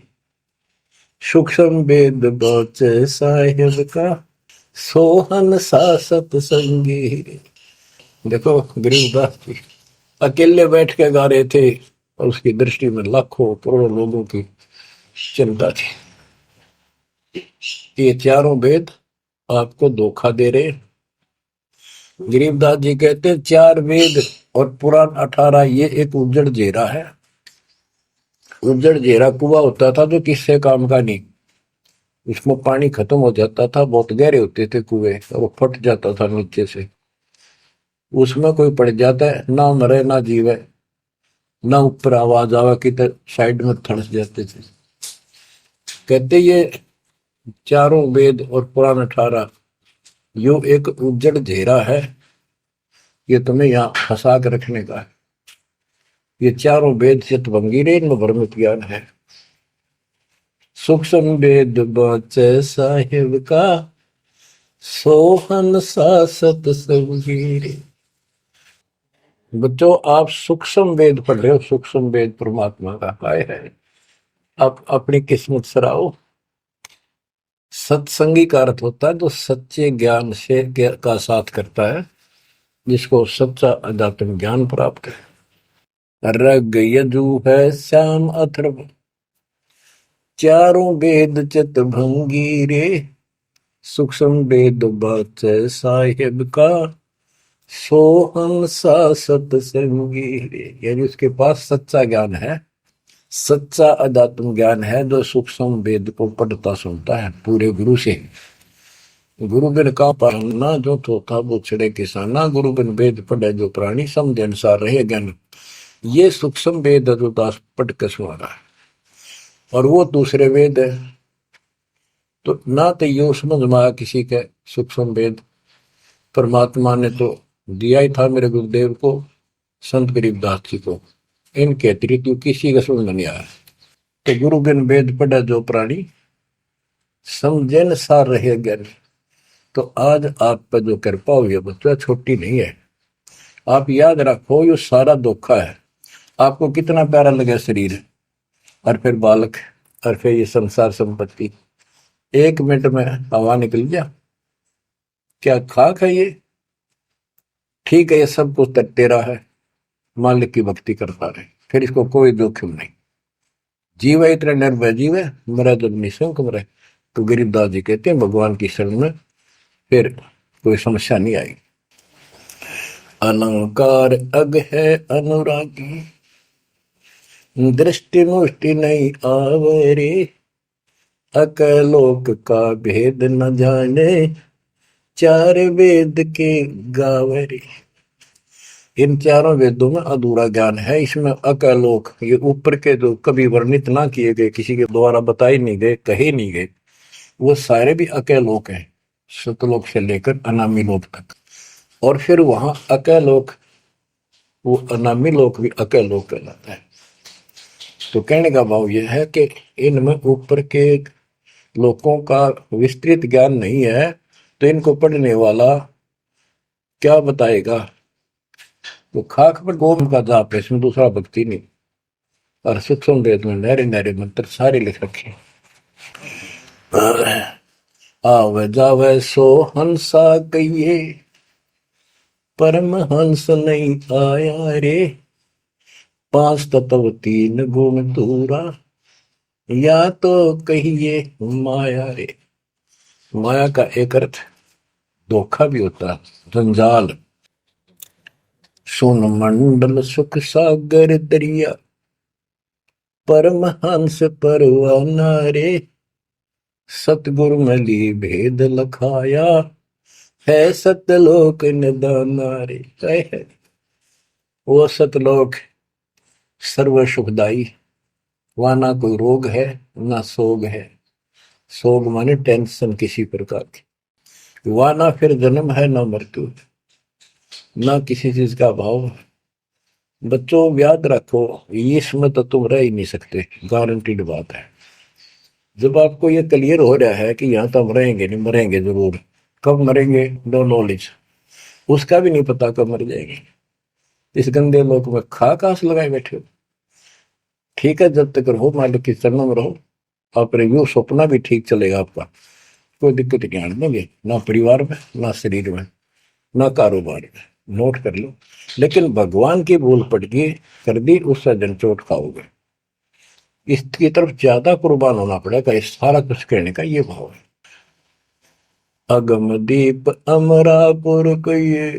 सूक्ष्म वेद बौच साहिब का, सोहन सासत संगी रे। देखो गरीबदास जी अकेले बैठ के गा रहे थे, और उसकी दृष्टि में लाखों करोड़ों लोगों की चिंता थी। ये चारों वेद आपको धोखा दे रहे। गरीबदास जी कहते 4 वेद और पुराण 18, ये एक उज्जड़ जेरा है। उज्जड़ जेरा कुआ होता था जो किससे काम का नहीं, इसमें पानी खत्म हो जाता था, बहुत गहरे होते थे कुएं, और वो फट जाता था नीचे से। उसमें कोई पड़ जाता है, ना मरे ना जीवे, ना ऊपर आवाज आवा कि साइड में थड़स जाते थे। कहते ये चारों वेद और पुराण 18 यो एक उज्जड़ घेरा है, ये तुम्हें यहाँ फंसा कर रखने का है। ये चारों वेद चितभंगी रे, इनमें भ्रमित ज्ञान है। सूक्ष्म वेद बचे साहिब का, सोहन सासत सबगीरे। बच्चों आप सूक्ष्म वेद पढ़ रहे हो, सूक्ष्म वेद परमात्मा का काय है, आप अपनी किस्मत सराओ। सत्संगी का अर्थ होता है जो सच्चे ज्ञान से का साथ करता है, जिसको सच्चा अध्यात्म ज्ञान प्राप्त है। रग यजु है श्याम अथर्व, चारों वेद चित भंगी रे, सूक्ष्म वेद बात साहिब का, सो हंसा सत्संगी रे, यानी उसके पास सच्चा ज्ञान है, सच्चा अध्यात्म ज्ञान है, जो सूक्ष्म वेद को पढ़ता सुनता है पूरे गुरु से। गुरु बिन का पाना जो थोथा वो छड़े किसाना, गुरु बिन वेद पढ़े जो प्राणी, समझ अनुसार रहे ज्ञान। ये सूक्ष्म वेद है जो दास पढ़ के सुना रहा है, और वो दूसरे वेद है। तो ना तो ये समझ में आया किसी के सूक्ष्म वेद, परमात्मा ने तो दिया ही था मेरे गुरुदेव को, संत गरीबदास जी को, इनके अतिरिक्त किसी का समझ में नहीं आया। तो गुरु बिन वेद पढ़े जो प्राणी, समझे न सार रहे ज्ञान। तो आज आप पर जो कृपा हुई है बच्चा, छोटी नहीं है। आप याद रखो ये सारा धोखा है। आपको कितना प्यारा लगे शरीर, और फिर बालक, और फिर ये संसार संपत्ति, 1 मिनट में हवा निकल गया। क्या खाक है ये? ठीक है, ये सब कुछ तेरा है, मालिक की भक्ति करता रहे, फिर इसको कोई जोखिम नहीं। जीव है इतना निर्भय जीव है, मरा जब निशंक मरे। तो गरीबदास जी कहते हैं भगवान की शरण में फिर कोई समस्या नहीं आई। अलंकार अग है अनुरागी, दृष्टि मुष्टि नहीं आवरे, अकलोक का भेद न जाने, चार वेद के गावरे। इन चारों वेदों में अधूरा ज्ञान है, इसमें अकलोक, ये ऊपर के जो कभी वर्णित ना किए गए, किसी के द्वारा बताए नहीं गए, कहे नहीं गए, वो सारे भी अकलोक हैं, सतलोक से लेकर अनामी लोक तक। और फिर वहां अकलोक, वो अनामी लोक भी अकलोक कहलाता है। तो कहने का भाव यह है कि इनमें ऊपर के लोगों का विस्तृत ज्ञान नहीं है, तो इनको पढ़ने वाला क्या बताएगा? तो खाक पर गोम का जाप है, इसमें दूसरा भक्ति नहीं। और सूक्ष्म वेद में नहरे नहरे मंत्र सारे लिख रखे। आवे जावे सो हंसा कहिए, परम हंस नहीं आया रे, 5 तत्व 3 गुण दूरा, या तो कहिए माया रे। माया का एक अर्थ धोखा भी होता है, जंजाल। सुन मंडल सुख सागर दरिया, परम हंस परवाना रे, सतगुरु मली भेद लखाया, है सतलोक निदाना रे। है वो सतलोक सर्व सुखदाई, वहां ना कोई रोग है ना सोग है। सोग माने टेंशन किसी प्रकार की, वहां ना फिर जन्म है ना मृत्यु, ना किसी चीज का भाव। बच्चों याद रखो, इसमें तो तुम रह ही नहीं सकते, गारंटीड बात है। जब आपको ये क्लियर हो रहा है कि यहाँ तो हम रहेंगे नहीं, मरेंगे जरूर, कब मरेंगे नो नॉलेज, उसका भी नहीं पता कब मर जाएंगे, इस गंदे लोक में खा कास लगाए बैठे हो। ठीक है, जब तक रहो मालिक की चरणों में रहो, अपने यू सपना भी ठीक चलेगा आपका, कोई दिक्कत नहीं आने देंगे, ना परिवार में ना शरीर में ना कारोबार में। नोट कर लो। लेकिन भगवान की भूल पड़ गई, कर दी, उससे जनचोट खाओगे। इसकी तरफ ज्यादा कुर्बान होना पड़ेगा, इस सारा कुछ कहने का ये भाव है। अगम दीप अमरापुर को ये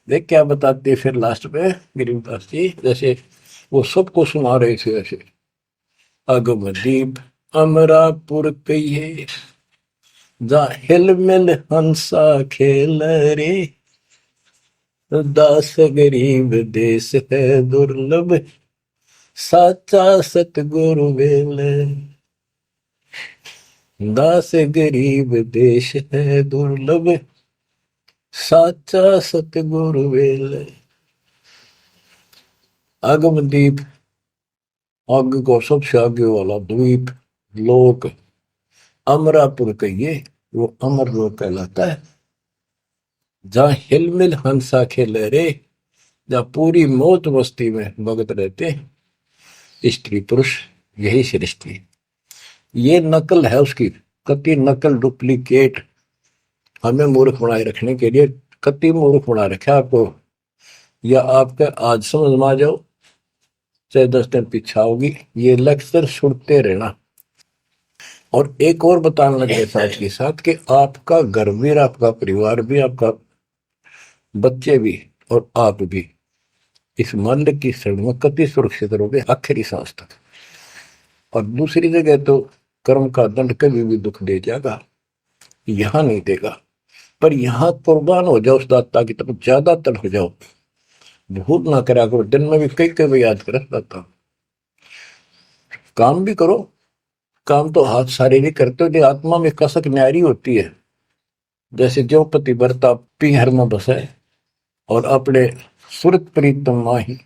देख क्या बताते फिर लास्ट में गिरिदास जी, जैसे वो सबको सुना रहे थे ऐसे। अगम दीप अमरापुर कहिए, जा हिल मिल हंसा खेल रे, दास गरीब देश है दुर्लभ, साचा सतगुरु वेल। दास गरीब देश है दुर्लभ, साचा सतगुरु वेल। अगमदीप, आग को सबसे आगे वाला द्वीप, लोक, अमरापुर कहिए, वो अमर लोक कहलाता है। जहां हिलमिल हंसा खेले रे, जहां पूरी मौत मस्ती में भगत रहते स्त्री पुरुष, यही सृष्टि। ये नकल है उसकी, कति नकल डुप्लीकेट हमें मूर्ख बनाए रखने के लिए, कति मूर्ख बना रखा आपको। या आपका आज समझ में आ जाओ, चाहे 10 दिन पीछा होगी, ये लेक्चर सुनते रहना। और एक और बताने लगे साथ के साथ कि आपका घर भी, आपका परिवार भी, आपका बच्चे भी और आप भी इस मालिक की शरण में कति सुरक्षित रहोगे आखिरी सांस तक। और दूसरी जगह तो कर्म का दंड कभी भी दुख दे जाएगा, यहां नहीं देगा, पर यहां कुर्बान हो जाओ उस दाता की तरफ, ज्यादा तर हो जाओ, भूल ना करा करो। दिन में भी कई कई याद कर दाता। काम भी करो, काम तो हाथ शारीरिक करते हो, जो आत्मा में कसक न्यारी होती है। जैसे जो पतिव्रता पीहर में बसे और अपने सुरत प्रीतम माही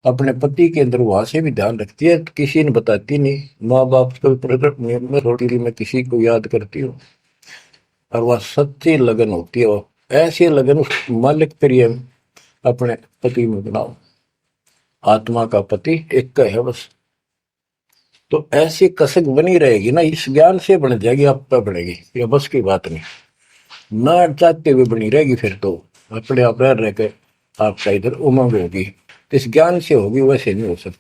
अपने पति के अंदर वहां से भी ध्यान रखती है, किसी ने बताती नहीं। माँ बाप को प्रकट नियम में थोड़ी में किसी को याद करती हो, और वह सच्ची लगन होती है। और ऐसी लगन उस मालिक प्रिय अपने पति में बनाओ। आत्मा का पति एक का है बस। तो ऐसी कसक बनी रहेगी ना, इस ज्ञान से बन जाएगी, आप पे बढ़ेगी, ये बस की बात नहीं। ना चाहते हुए बनी रहेगी, फिर तो अपने आप रह के आपका इधर उमंग होगी। इस ज्ञान से होगी, वैसे नहीं हो सकती।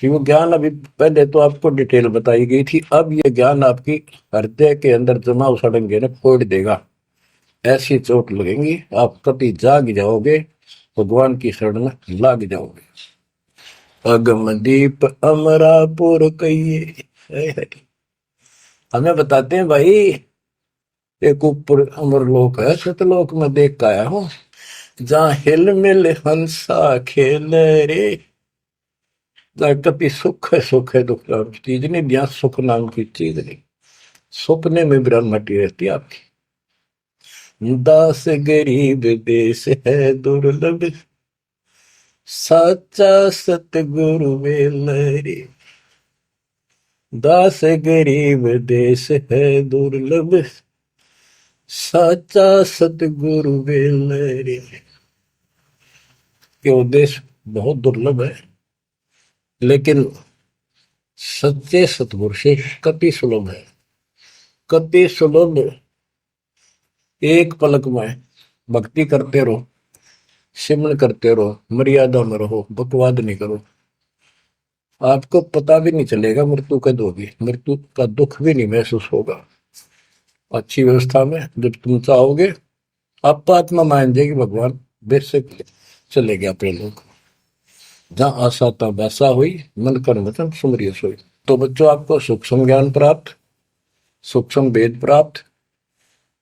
कि वो ज्ञान अभी पहले तो आपको डिटेल बताई गई थी, अब ये ज्ञान आपकी हृदय के अंदर जमा उछाड़ेंगे ना, फोड़ देगा। ऐसी चोट लगेंगी, आप कभी जाग जाओगे, भगवान की शरण में लाग जाओगे। अगमदीप अमरापुर कहिए, हमें बताते हैं भाई, एक ऊपर अमरलोक है, सतलोक में देख के आया हूं, जहां हिल मिल हंसा खेल रे। जहां कभी सुख है दुख नाम की चीज नहीं, जहां सुख नाम की चीज नहीं, सपने में ब्रह्मटी रहती है आपकी। दास गरीब देश है दुर्लभ, साचा सतगुरु मिल रे। दास गरीब देश है दुर्लभ, साचा सतगुरु मिल रे। ये उद्देश्य बहुत दुर्लभ है, लेकिन सच्चे सतगुरु से कति सुलभ है, कति सुलभ। एक पलक में भक्ति करते रहो, सिमरन करते रहो, मर्यादा में रहो, बकवाद नहीं करो, आपको पता भी नहीं चलेगा मृत्यु कब होगी, मृत्यु का दुख भी नहीं महसूस होगा। अच्छी व्यवस्था में जब तुम चाहोगे, आप आत्मा मान जाएगी, भगवान बेशक चले गए अपने लोग। जहां आशा था वैसा हुई, मन कर वचन सुमरिय सोई। तो बच्चों, आपको सूक्ष्म ज्ञान प्राप्त, सूक्ष्म वेद प्राप्त,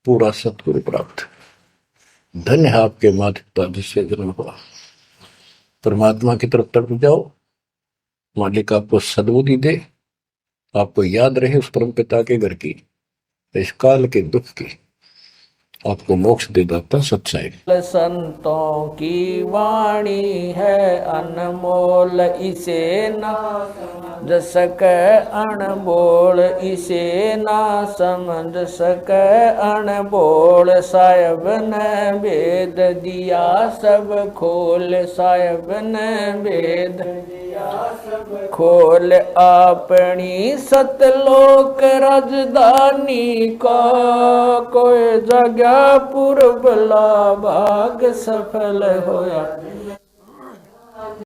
पूरा सतगुरु प्राप्त। धन्य है आपके माता पिता जिससे जन्म हुआ। परमात्मा की तरफ तड़प जाओ, मालिक आपको सद्बुद्धि दे, आपको याद रहे उस परम पिता के घर की, इस काल के दुख की, आपको मोक्ष दे दाता सच्चाई। संतों की वाणी है अनमोल, इसे ना समझ सके अनबोल, इसे ना समझ सके अनबोल। साहिब ने वेद दिया सब खोल, साहिब ने वेद दिया सब खोल। अपनी सतलोक राजधानी को कोई जगह पूर्वला भाग सफल होया।